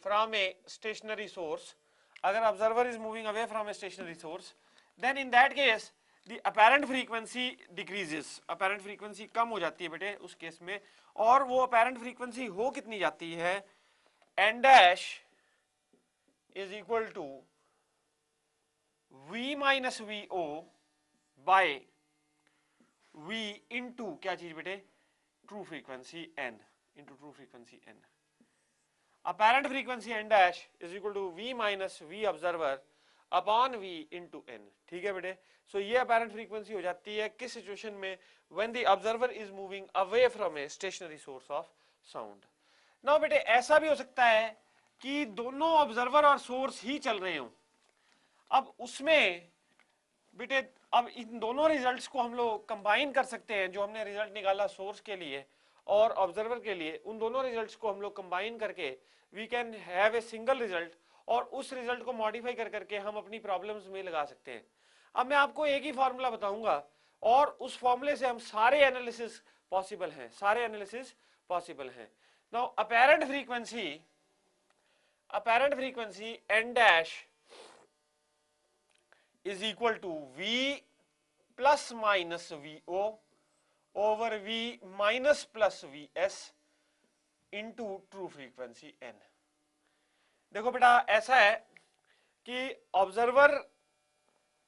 Speaker 1: from a stationary source, अगर observer is moving away from a stationary source, then in that case the apparent frequency decreases, apparent frequency कम हो जाती है बेटे उस केस में। और वो अपैरेंट फ्रीक्वेंसी हो कितनी जाती है, n dash is equal to v minus we o by v into क्या चीज बेटे, true frequency n into true frequency n। Apparent frequency n dash is equal to v minus v observer upon v into n। ठीक है बेटे, सो ये apparent frequency हो जाती है किस सिचुएशन में, when the observer is moving away from a stationary source of sound. Now बेटे ऐसा भी हो सकता है कि दोनों ऑब्जर्वर और सोर्स ही चल रहे हों, अब उसमें बेटे अब इन दोनों रिजल्ट्स को हम लोग कंबाइन कर सकते हैं, जो हमने रिजल्ट निकाला सोर्स के लिए और ऑब्जर्वर के लिए, उन दोनों रिजल्ट्स को हम लोग कंबाइन करके we can have a single result, और उस रिजल्ट को मॉडिफाई कर करके हम अपनी प्रॉब्लम्स में लगा सकते हैं। अब मैं आपको एक ही फॉर्मूला बताऊंगा और उस फॉर्मूले से हम सारे एनालिसिस पॉसिबल हैं, सारे एनालिसिस पॉसिबल हैं। Now apparent frequency n dash is equal to v plus minus vo over v minus plus vs into true frequency n। देखो बेटा ऐसा है कि ऑब्जर्वर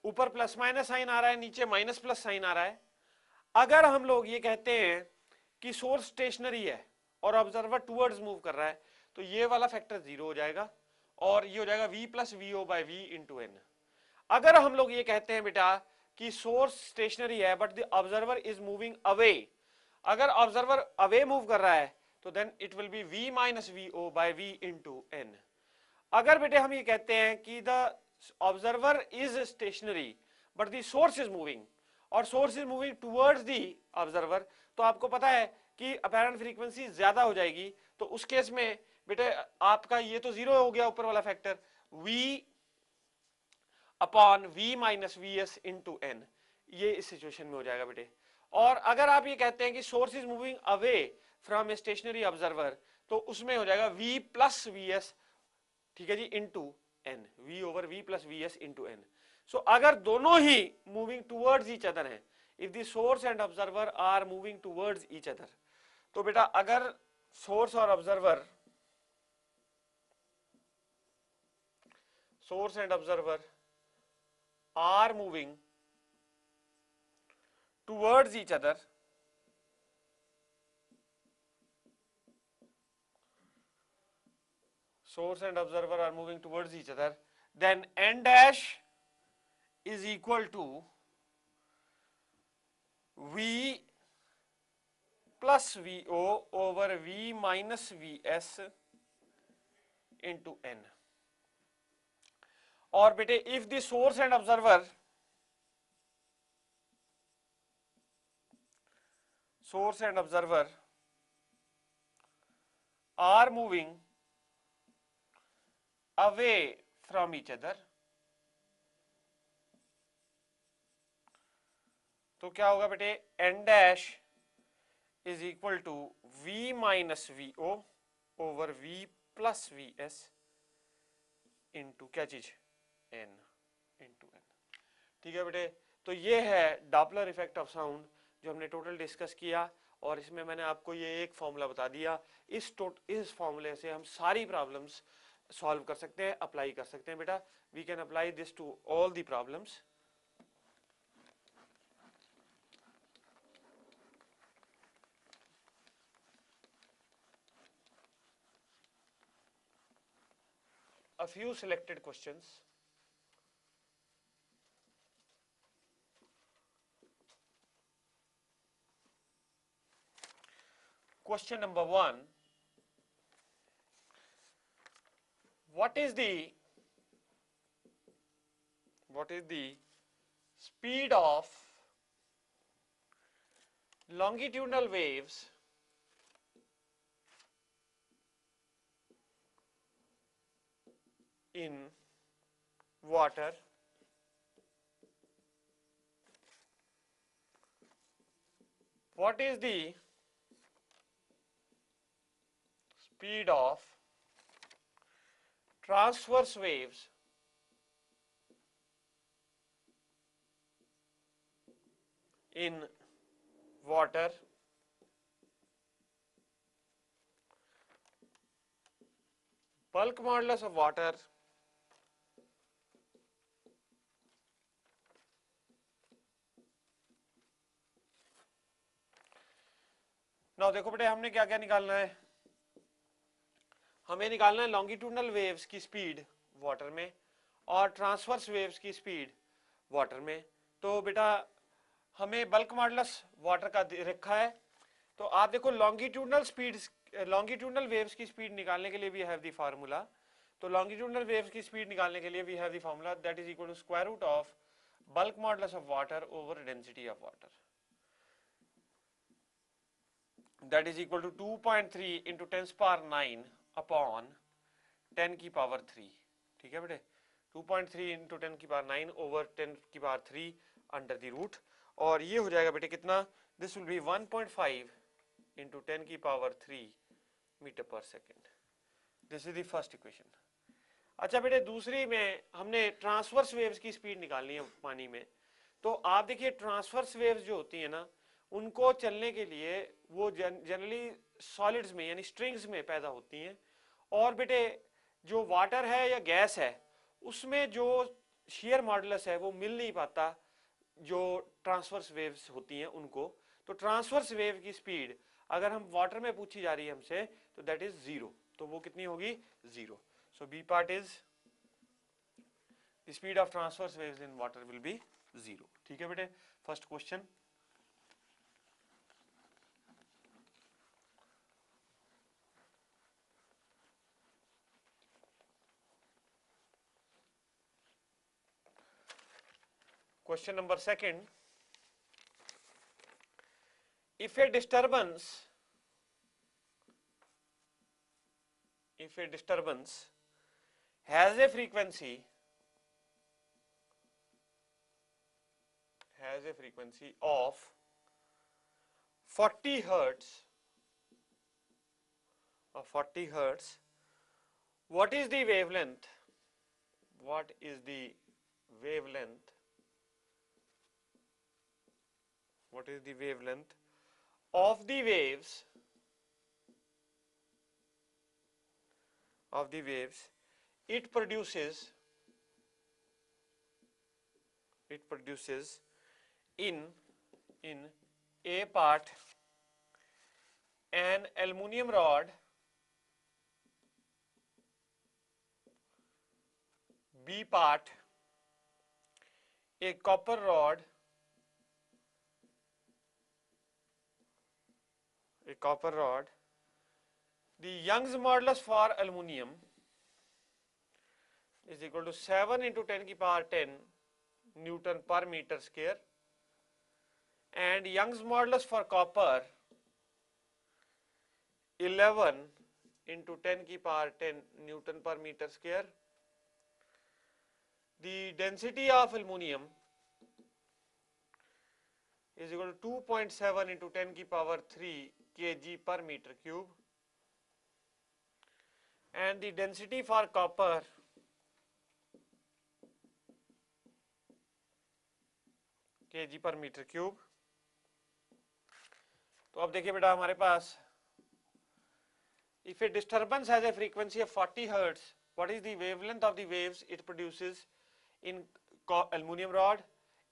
Speaker 1: ऊपर प्लस माइनस साइन आ रहा है, नीचे माइनस प्लस साइन आ रहा है। अगर हम लोग ये कहते हैं कि सोर्स स्टेशनरी है और ऑब्जर्वर टूवर्ड्स मूव कर रहा है तो ये वाला फैक्टर जीरो हो जाएगा और ये हो जाएगा v plus V O by V into N. अगर हम लोग ये कहते हैं बेटा कि सोर्स स्टेशनरी है but the observer is moving away, अगर ऑब्जर्वर अवे मूव कर रहा है तो then it will be v minus we O by V into N. अगर बेटे हम ये कहते हैं कि the observer is stationary but the source is moving और source is moving towards the observer, तो आपको पता है कि अपैरेंट फ्रीक्वेंसी ज्यादा हो जाएगी। तो उस केस में बेटे आपका ये तो जीरो हो गया ऊपर वाला factor, v upon v minus v S into n, ये इस सिचुएशन में हो जाएगा बेटे। और अगर आप ये कहते हैं कि source is moving away from a stationary observer तो उसमें हो जाएगा v प्लस वी एस, ठीक है जी, into N, v over v plus V S into N. So अगर दोनों ही मूविंग टूवर्ड्स ईच अदर है, if the source and observer are moving towards each other, तो बेटा अगर सोर्स और observer are moving towards each other, source and observer are moving towards each other, then n dash is equal to v plus vo over v minus vs into n. और बेटे if the source and observer are moving away from each other, तो क्या होगा बेटे n dash is equal to v minus vo over v plus vs into क्या चीज n into n. ठीक है बेटे, तो ये है डॉपलर इफेक्ट ऑफ साउंड जो हमने टोटल डिस्कस किया, और इसमें मैंने आपको ये एक फॉर्मूला बता दिया। इस फॉर्मूले से हम सारी प्रॉब्लम्स सॉल्व कर सकते हैं, अप्लाई कर सकते हैं बेटा। We can apply this to all the problems. A few selected questions. Question number 1. What is the speed of longitudinal waves in water what is the speed of transverse waves in water bulk modulus of water now देखो बेटे हमने क्या क्या निकालना है, हमें निकालना है लॉन्गिट्यूडनल वेव्स की स्पीड वाटर में और ट्रांसवर्स वेव्स की स्पीड वाटर में। तो बेटा हमें बल्क मॉडुलस वाटर का रखा है, तो आप देखो लॉन्गिट्यूडनल वेव्स की स्पीड निकालने के लिए वी हैव द फार्मूला। तो लॉन्गिट्यूडनल वेव्स की स्पीड निकालने के लिए we have the formula that is equal to square root of bulk modulus of water over density of water, that is equal to 2.3 into 10⁻9 upon 10 की power 3। ठीक है बेटे, 2.3 into 10 की पावर 9 ओवर 10 की पावर 3 अंडर द रूट, और ये हो जाएगा बेटे कितना, दिस विल बी 1.5 इंटू 10 की पावर 3 मीटर पर second. This is the first equation. अच्छा बेटे दूसरी में हमने ट्रांसवर्स वेव्स की स्पीड निकालनी है पानी में। तो आप देखिए ट्रांसवर्स वेव्स जो होती है ना, उनको चलने के लिए वो जनरली सॉलिड्स में यानी स्ट्रिंग्स में पैदा होती हैं, और बेटे जो वाटर है या गैस है उसमें जो शेयर मॉडुलस है वो मिल नहीं पाता जो ट्रांसवर्स वेव्स होती हैं उनको। तो ट्रांसवर्स वेव की स्पीड अगर हम वाटर में पूछी जा रही है हमसे तो दैट इज 0, तो वो कितनी होगी 0। So B part is the speed of transverse waves in water will be 0। ठीक है बेटे, first question. Question number 2, if a disturbance has a frequency of 40 hertz what is the wavelength of the waves it produces in A part an aluminum rod B part, a copper rod, the Young's modulus for aluminium is equal to 7 into 10 की power 10 Newton per meter square, and Young's modulus for copper 11 into 10 की power 10 Newton per meter square. The density of aluminium is equal to 2.7 into 10 की power 3 kg per meter cube, and the density for copper kg per meter cube. तो अब देखिए बेटा हमारे पास, if a disturbance has a frequency of 40 hertz, what is the wavelength of the waves it produces in aluminium rod,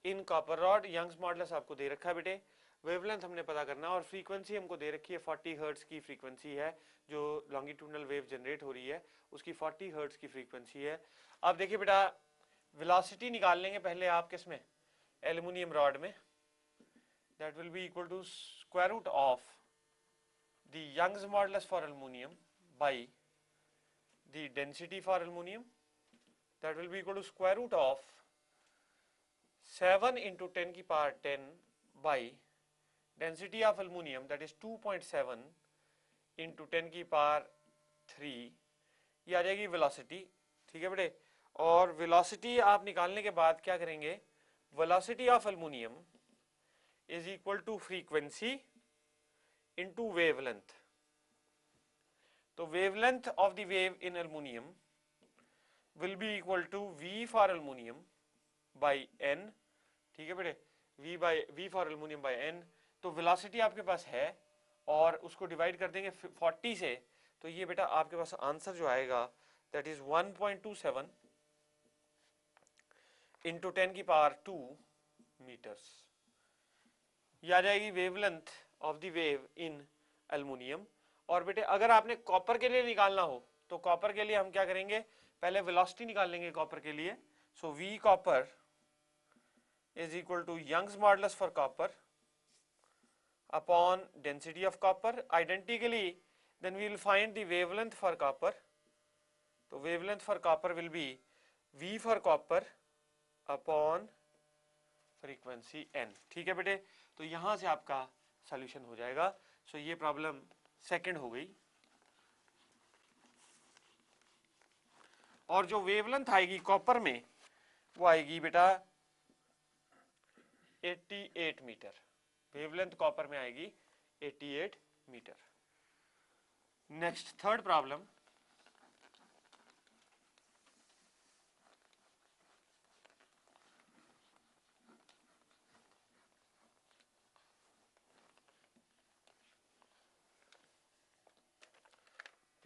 Speaker 1: in copper rod? Young's modulus आपको दे रखा है बेटे, wavelength हमने पता करना, और फ्रीक्वेंसी हमको दे रखी है 40 हर्ट्ज की फ्रीक्वेंसी है, जो लॉन्गिट्यूडनल वेव जनरेट हो रही है उसकी 40 हर्ट्ज की फ्रीक्वेंसी है. अब देखिए बेटा वेलोसिटी निकाल लेंगे पहले आप किसमें, एल्यूमिनियम रॉड में. That will be equal to square root of the Young's modulus for aluminium by the density for aluminium, that will be equal to square root of 7 into 10 की power 10 by density of aluminium, that is 2.7 into 10 की power 3. ये आ जाएगी velocity. ठीक है बेटे, और velocity आप निकालने के बाद क्या करेंगे, velocity of aluminium is equal to frequency into wavelength. So wavelength of the wave in aluminium will be equal to V for aluminium by N. ठीक है बेटे, V for aluminium by N. तो velocity आपके पास है और उसको divide कर देंगे 40 से, तो ये बेटा आपके पास आंसर जो आएगा that is 1.27 into 10 की पावर 2 मीटर्स. ये आ जाएगी wavelength of the wave in aluminium. और बेटे अगर आपने कॉपर के लिए निकालना हो तो कॉपर के लिए हम क्या करेंगे, पहले वेलोसिटी निकाल लेंगे कॉपर के लिए. So V copper is equal to Young's modulus for copper upon density of copper. Identically then we will find the wavelength for copper. तो wavelength for copper will be V for copper upon frequency N. ठीक है बेटे, तो यहां से आपका solution हो जाएगा. सो ये प्रॉब्लम सेकंड हो गई. और जो वेवलेंथ आएगी कॉपर में वो आएगी बेटा 88 मीटर. वेवलेंथ कॉपर में आएगी 88 metre. Next third problem.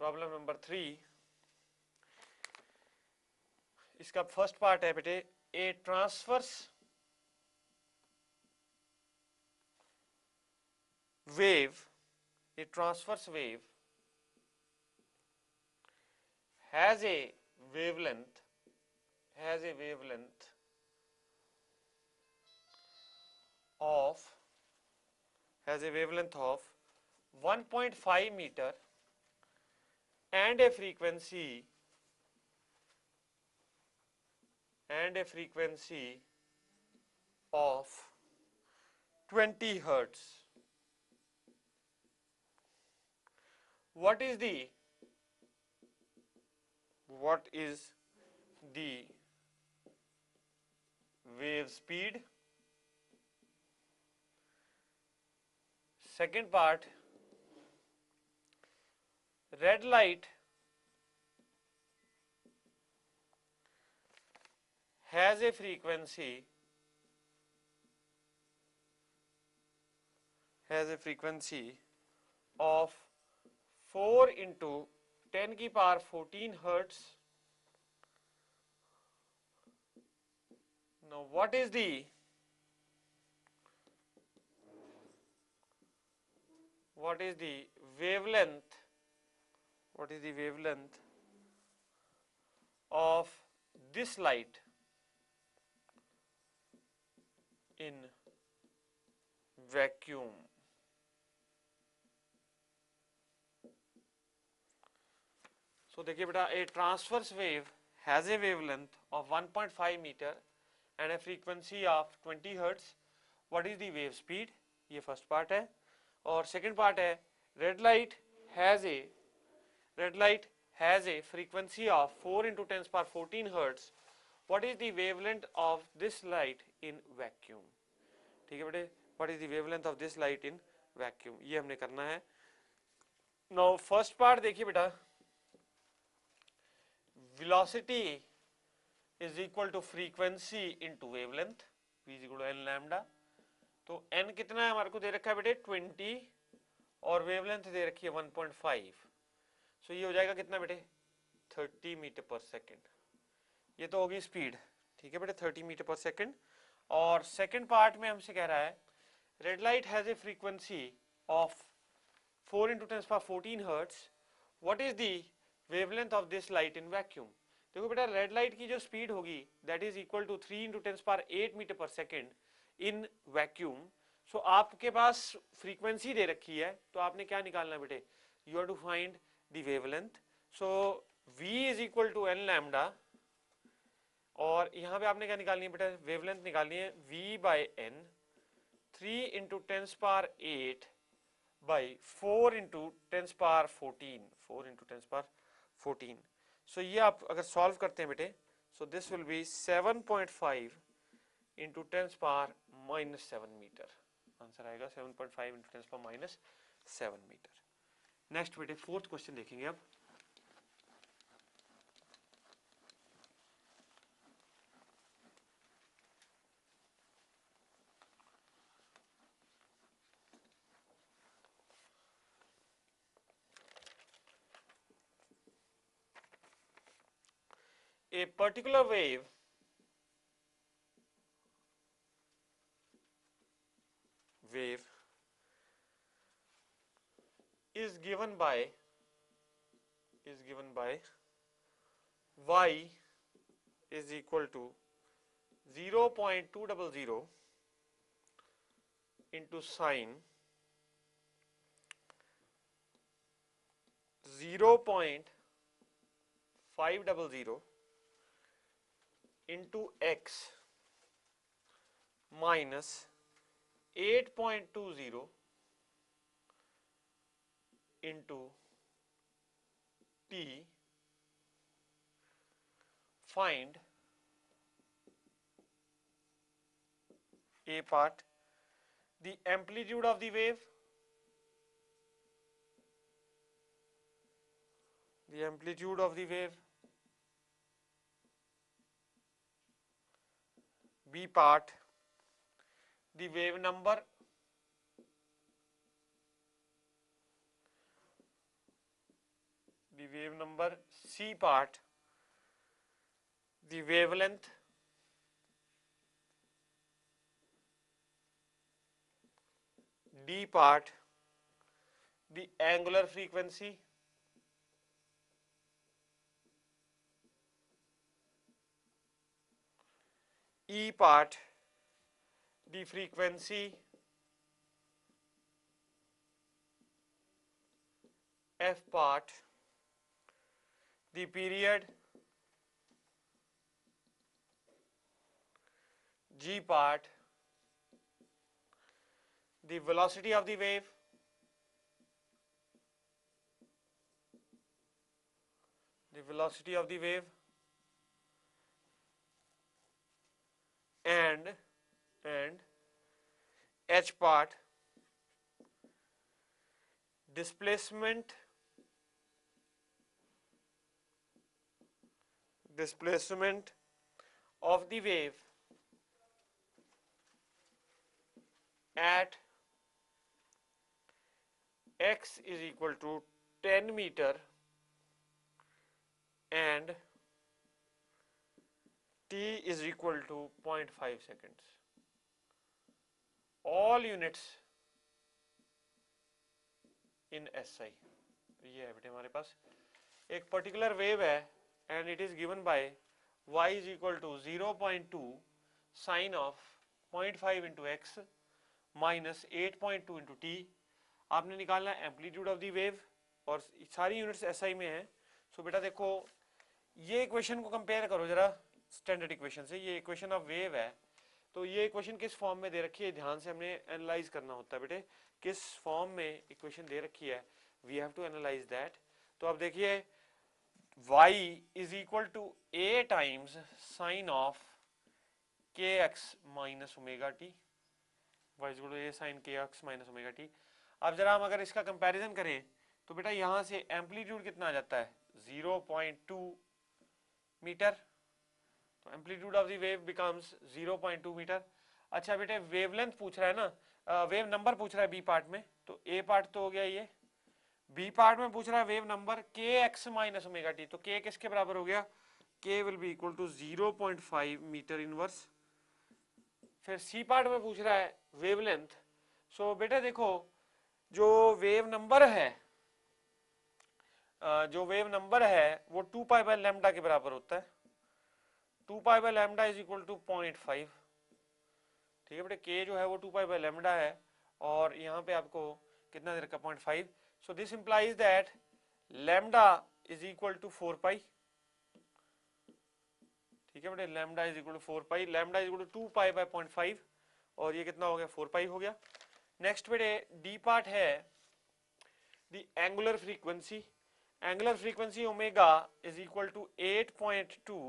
Speaker 1: Problem number 3. इसका फर्स्ट पार्ट है बेटे, a transverse wave, a transverse wave has a wavelength of 1.5 meter and a frequency of 20 hertz. What is the wave speed? Second part, red light has a frequency of 4 into 10 की power 14 hertz. Now what is the wavelength of this light in vacuum. So देखिए बेटा, a transverse wave has a wavelength of 1.5 meter and a frequency of 20 hertz. What is the wave speed? ये first part है. और second part है, red light has a frequency of 4 into 10 power 14 hertz. What is the wavelength of this light in vacuum? ठीक है बेटे, what is the wavelength of this light in vacuum? ये हमने करना है. Now first part देखिए बेटा, velocity is equal to frequency into wavelength, v is equal to n lambda. तो n कितना है हमारे को दे रखा है बेटे 20 और वेवलेंथ दे रखी है 1.5. सो ये हो जाएगा कितना बेटे 30 मीटर पर सेकेंड. ये तो होगी स्पीड. ठीक है बेटे 30 मीटर पर सेकेंड. और सेकेंड पार्ट में हमसे कह रहा है red light has a frequency of 4 into 10 power 14 hertz. What is the wavelength of this light in vacuum? देखो बेटा रेड लाइट की जो स्पीड होगी that is equal to 3 into 10 power 8 metre पर सेकेंड इन वैक्यूम. सो आपके पास frequency दे रखी है तो आपने क्या निकालना है बेटे? You have to find the wavelength. So v is equal to n lambda और यहाँ पे आपने क्या निकालनी है बेटा? वेवलेंथ निकालनी है v by n 3 into 10 power 8 by 4 into 10 power 14. 4 into 10 power 14. So ये आप अगर सॉल्व करते हैं बेटे so this will be 7.5 into 10 power minus 7 metre. Answer आएगा 7.5 into 10 power minus 7 metre. Next बेटे फोर्थ क्वेश्चन देखेंगे अब. A particular wave is given by y is equal to 0.200 into sine 0.500 into x minus 8.20 into t. Find a part, the amplitude of the wave, B part, the wave number, C part, the wavelength, D part, the angular frequency, E part, the frequency, F part, the period, G part, the velocity of the wave, and H part, displacement of the wave at x is equal to 10 meter and t is equal to 0.5 seconds. All units in SI. ये है बेटे हमारे पास एक particular wave है and it is given by y is equal to 0.2 sine of 0.5 into x minus 8.2 into t. आपने निकालना है एम्पलीट्यूड ऑफ द वेव और सारी यूनिट्स एसआई में है। सो बेटा देखो ये इक्वेशन को कंपेयर करो जरा स्टैंडर्ड इक्वेशन से। ये इक्वेशन ऑफ वेव है, तो ये इक्वेशन किस फॉर्म में दे रखी है, ध्यान से हमने एनालाइज करना होता है बेटे। किस फॉर्म में इक्वेशन दे रखी है, we have to analyse that. तो अब देखिए y is equal to a times sine of K x minus omega T. y is equal to a sine K x minus omega T. अब जरा हम अगर इसका कंपैरिजन करें तो बेटा यहां से एम्पलीट्यूड कितना आ जाता है 0.2 मीटर, तो amplitude of the wave becomes 0.2 metre. अच्छा बेटे वेवलेंथ पूछ रहा है ना, वेव नंबर पूछ रहा है बी पार्ट में, तो ए पार्ट तो हो गया ये। बी पार्ट में पूछ रहा है wave number k x minus omega t, तो के किसके बराबर हो गया, k will be equal to 0.5 metre inverse. फिर सी पार्ट में पूछ रहा है वेवलेंथ। सो बेटा देखो जो वेव नंबर है वो 2 पाई बाय लैम्डा के बराबर होता है। 2 pi by lambda is equal to 0.5। ठीक है बेटे, के जो है वो 2 पाई बाय लैम्डा है और यहाँ पे आपको कितना दे रखा 0.5। So this implies that lambda is equal to 4 pi. ठीक है बेटे, lambda is equal to 4 pi, lambda is equal to 2 pi by 0.5 और ये कितना हो गया 4 पाई हो गया। नेक्स्ट बेटे डी पार्ट है the angular frequency. Angular frequency omega is equal to 8.2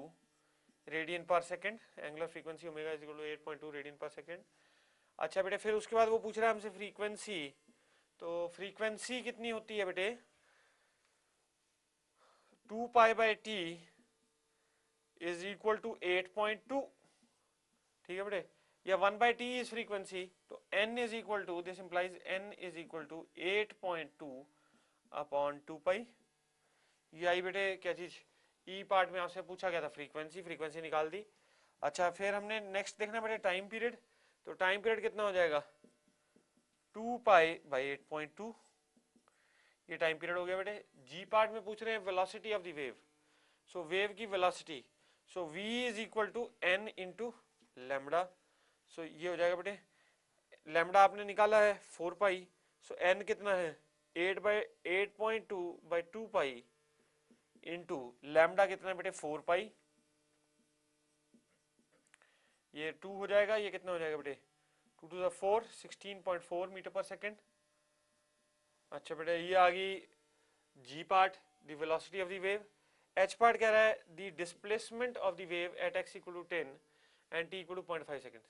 Speaker 1: radian per second. Angular frequency omega is equal to 8.2 radian per second. अच्छा बेटे फिर उसके बाद वो पूछ रहा है हमसे फ्रीक्वेंसी, तो फ्रीक्वेंसी कितनी होती है बेटे 2 pi by t is equal to 8.2। ठीक है बेटे, या 1 बाय टी इज फ्रीक्वेंसी, तो n is equal to, this implies n is equal to 8.2 upon 2 pi. ये आई बेटे क्या चीज, ई पार्ट में आपसे पूछा गया था फ्रीक्वेंसी, फ्रीक्वेंसी निकाल दी। अच्छा फिर हमने नेक्स्ट देखना बेटे टाइम पीरियड, तो टाइम पीरियड कितना हो जाएगा 2 पाई बाई 8.2, ये टाइम पीरियड हो गया बेटे। जी पार्ट में पूछ रहे हैं velocity of the wave, so wave की velocity, so v is equal to n into lambda. So ये हो जाएगा बेटे, लैम्डा आपने निकाला है 4 पाई, सो n कितना है 8.2 बाई 2 पाई इंटू लैम्डा कितना है बेटे 4 पाई, ये 2 हो जाएगा, ये कितना हो जाएगा बेटे 2 टू द 4 16.4 मीटर पर सेकेंड। अच्छा बेटे ये आ गई G part the velocity of the wave. H part कह रहा है the displacement of the wave at X equal to 10 and T equal to 0.5 second.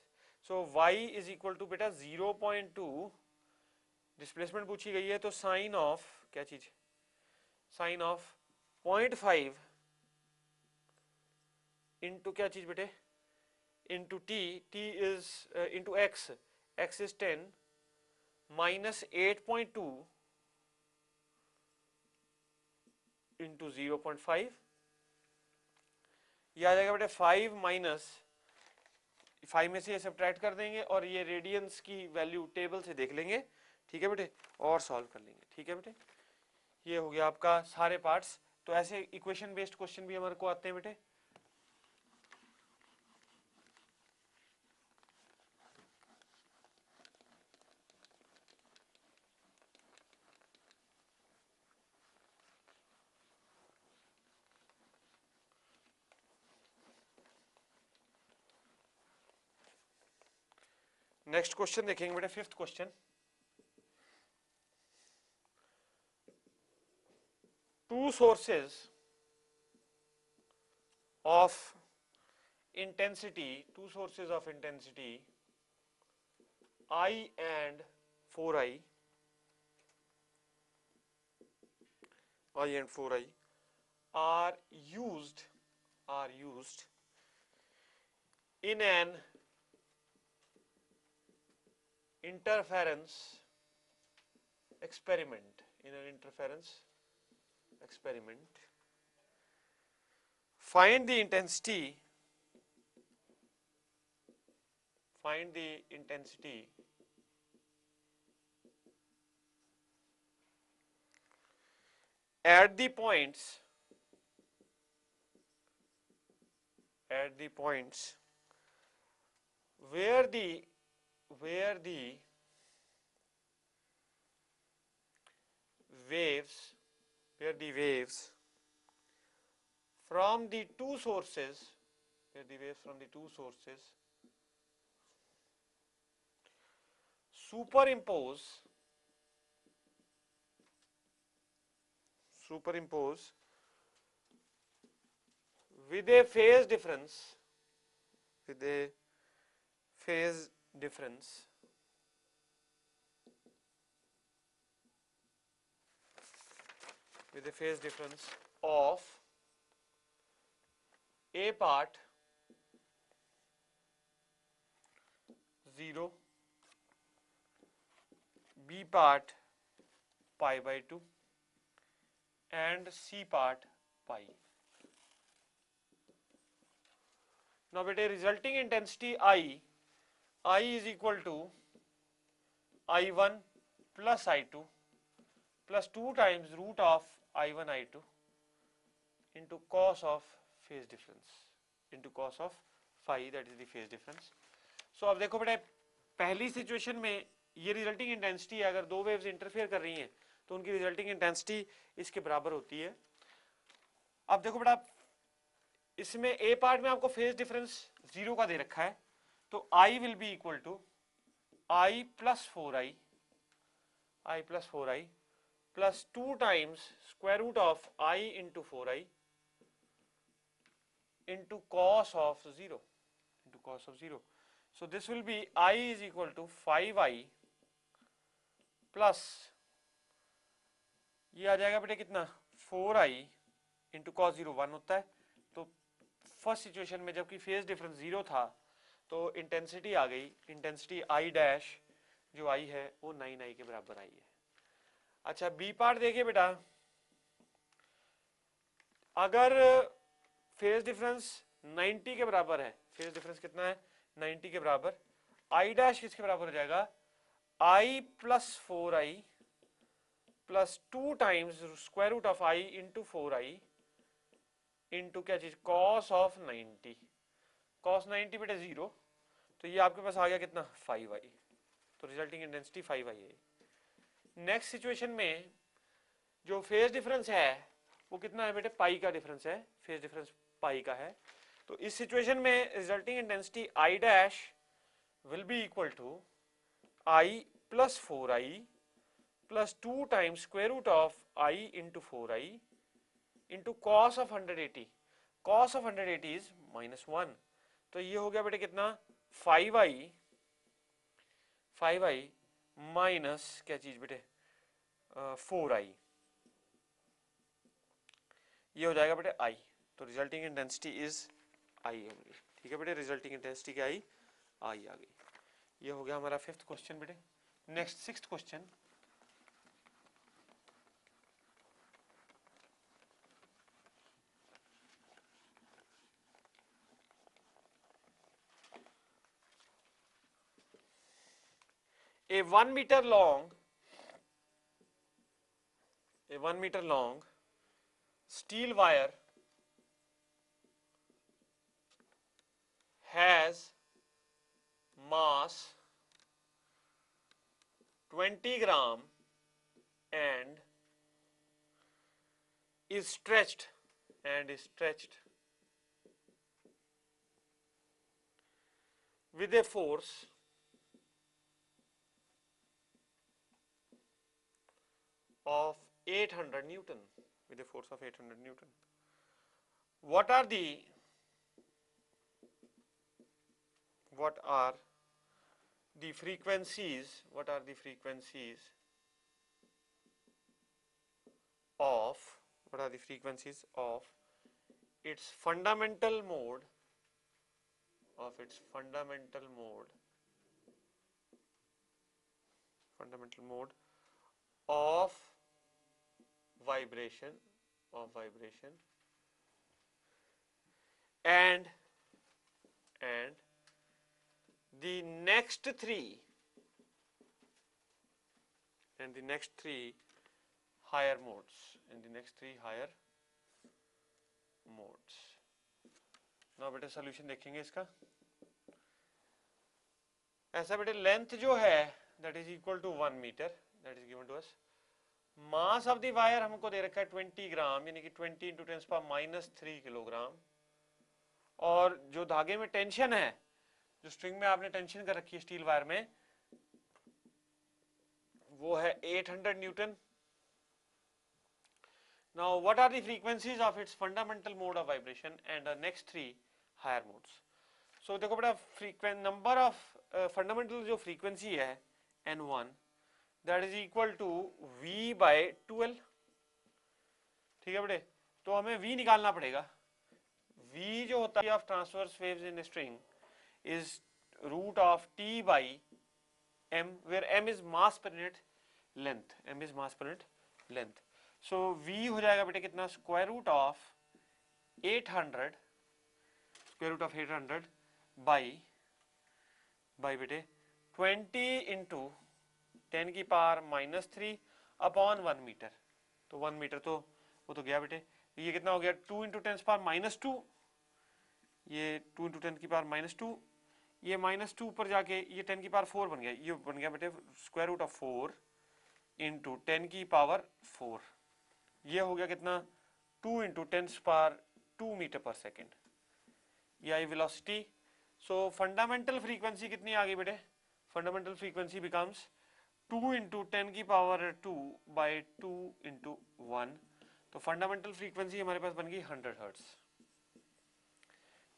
Speaker 1: So Y is equal to बेटा 0.2 डिस्प्लेसमेंट पूछी गई है, तो साइन ऑफ क्या चीज, साइन ऑफ 0.5 इंटू क्या चीज बेटे into T, T is into x, x is 10 minus 8.2 into 0.5, ये आ जाएगा बेटे 5 माइनस 5 में से ये सब्ट्रैक्ट कर देंगे और ये रेडियंस की वैल्यू टेबल से देख लेंगे। ठीक है बेटे, और सॉल्व कर लेंगे। ठीक है बेटे, ये हो गया आपका सारे पार्ट्स। तो ऐसे इक्वेशन बेस्ड क्वेश्चन भी हमारे को आते हैं बेटे। नेक्स्ट क्वेश्चन देखेंगे बेटे, fifth question. Two sources of intensity, two sources of intensity I and 4i, I and 4i are used in an interference experiment, find the intensity at the points at the points where the waves from the two sources superimpose with a phase difference of a part 0, b part pi by 2 and c part pi. Now beta resulting intensity I is equal to I1 plus I2 plus 2 times root of I1 I2 into cos of phase difference into cos of phi, that is the phase difference. So अब देखो बेटा पहली situation में ये resulting intensity है, अगर दो waves interfere कर रही हैं तो उनकी रिजल्टिंग इंटेंसिटी इसके बराबर होती है. अब देखो बेटा इसमें ए पार्ट में आपको फेज डिफरेंस 0 का दे रखा है, तो I will be equal to I plus 4I plus 2 times square root of I into 4I into cos of 0. So this will be I is equal to 5I plus ये आ जाएगा बेटे कितना 4I into cos 0 1 होता है. तो first situation में जबकि phase difference 0 था तो इंटेंसिटी आ गई, इंटेंसिटी I डैश जो आई है वो 9I के बराबर आई है. अच्छा बी पार्ट देखिए बेटा, अगर फेज डिफरेंस 90 के बराबर है, फेज डिफरेंस कितना है 90 के बराबर, I डैश किसके बराबर हो जाएगा I plus 4I plus 2 times square root of I into 4I into क्या चीज cos ऑफ 90. cos 90 बेटे 0, तो ये आपके पास आ गया कितना 5I, तो रिजल्टिंग इंटेंसिटी 5I है. नेक्स्ट सिचुएशन में जो फेज डिफरेंस है वो कितना है बेटे पाई का डिफरेंस है, फेज डिफरेंस पाई का है. तो इस सिचुएशन में resulting intensity I dash will be equal to I plus 4I plus 2 times square root of I into 4I into cos of 180. Cos of 180 is -1, तो ये हो गया बेटे कितना 5I माइनस क्या चीज बेटे 4I, ये हो जाएगा बेटे I. तो रिजल्टिंग इंटेंसिटी इज I होंगी. ठीक है बेटे, रिजल्टिंग इंटेंसिटी क्या आई I आ गई. ये हो गया हमारा 5th क्वेश्चन बेटे. Next 6th question. A 1 meter long steel wire has mass 20 gram and is stretched with a force of 800 Newton. What are the frequencies of its fundamental mode of vibration and the next three higher modes. ना बेटे solution देखेंगे इसका। ऐसा बेटे length जो है that is equal to 1 metre, that is given to us. Mass of the wire हमको दे रखा है 20 ग्राम, यानी कि 20 इंटू 10⁻³ किलोग्राम। और जो धागे में टेंशन है, जो स्ट्रिंग में आपने टेंशन कर रखी है स्टील वायर में, वो है 800 Newton. Now what are the frequencies of its fundamental mode of vibration and the next 3 higher modes? So देखो बेटा frequent number of fundamental जो frequency है N1 that is equal to V by 2L। ठीक है बेटे, तो हमें V निकालना पड़ेगा। V जो होता है of transverse waves in a string is root of T by M, where M is mass per unit length, M is mass per unit length। So V हो जाएगा बेटे कितना, स्क्वायर रूट ऑफ 800 बाई बेटे 20 into 10⁻³ upon 1 metre. तो 1 metre तो वो तो गया बेटे, ये कितना हो गया 2 इंटू 10⁻², ये 2 इंटू 10⁻², ये -2 ऊपर जाके ये 10⁴ बन गया, ये बन गया बेटे स्क्वायर रूट ऑफ 4 इंटू 10⁴। ये हो गया कितना 2 इंटू 10⁻² मीटर पर सेकेंड, ये आई वेलोसिटी। सो फंडामेंटल फ्रीक्वेंसी कितनी आ गई बेटे, fundamental frequency becomes 2 into 10⁻² by 2 into 1। तो फंडामेंटल फ्रीक्वेंसी हमारे पास बन गई 100 हर्ट्ज।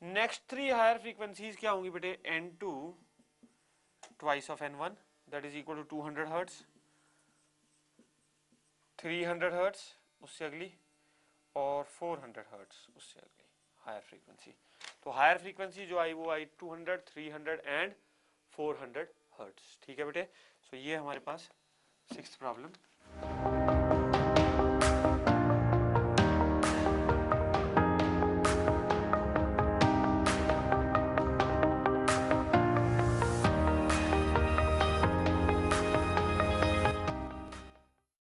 Speaker 1: नेक्स्ट 3 हायर फ्रीक्वेंसीज क्या होंगी बेटे, N2 twice of N1 that is equal to 200 hertz, 300 hertz उससे अगली, और 400 हर्ट्ज उससे अगली हायर फ्रीक्वेंसी। तो हायर फ्रीक्वेंसी जो आई वो आई 200, 300 एंड 400 हर्ट्ज। ठीक है बेटे, सो ये हमारे पास 6th प्रॉब्लम।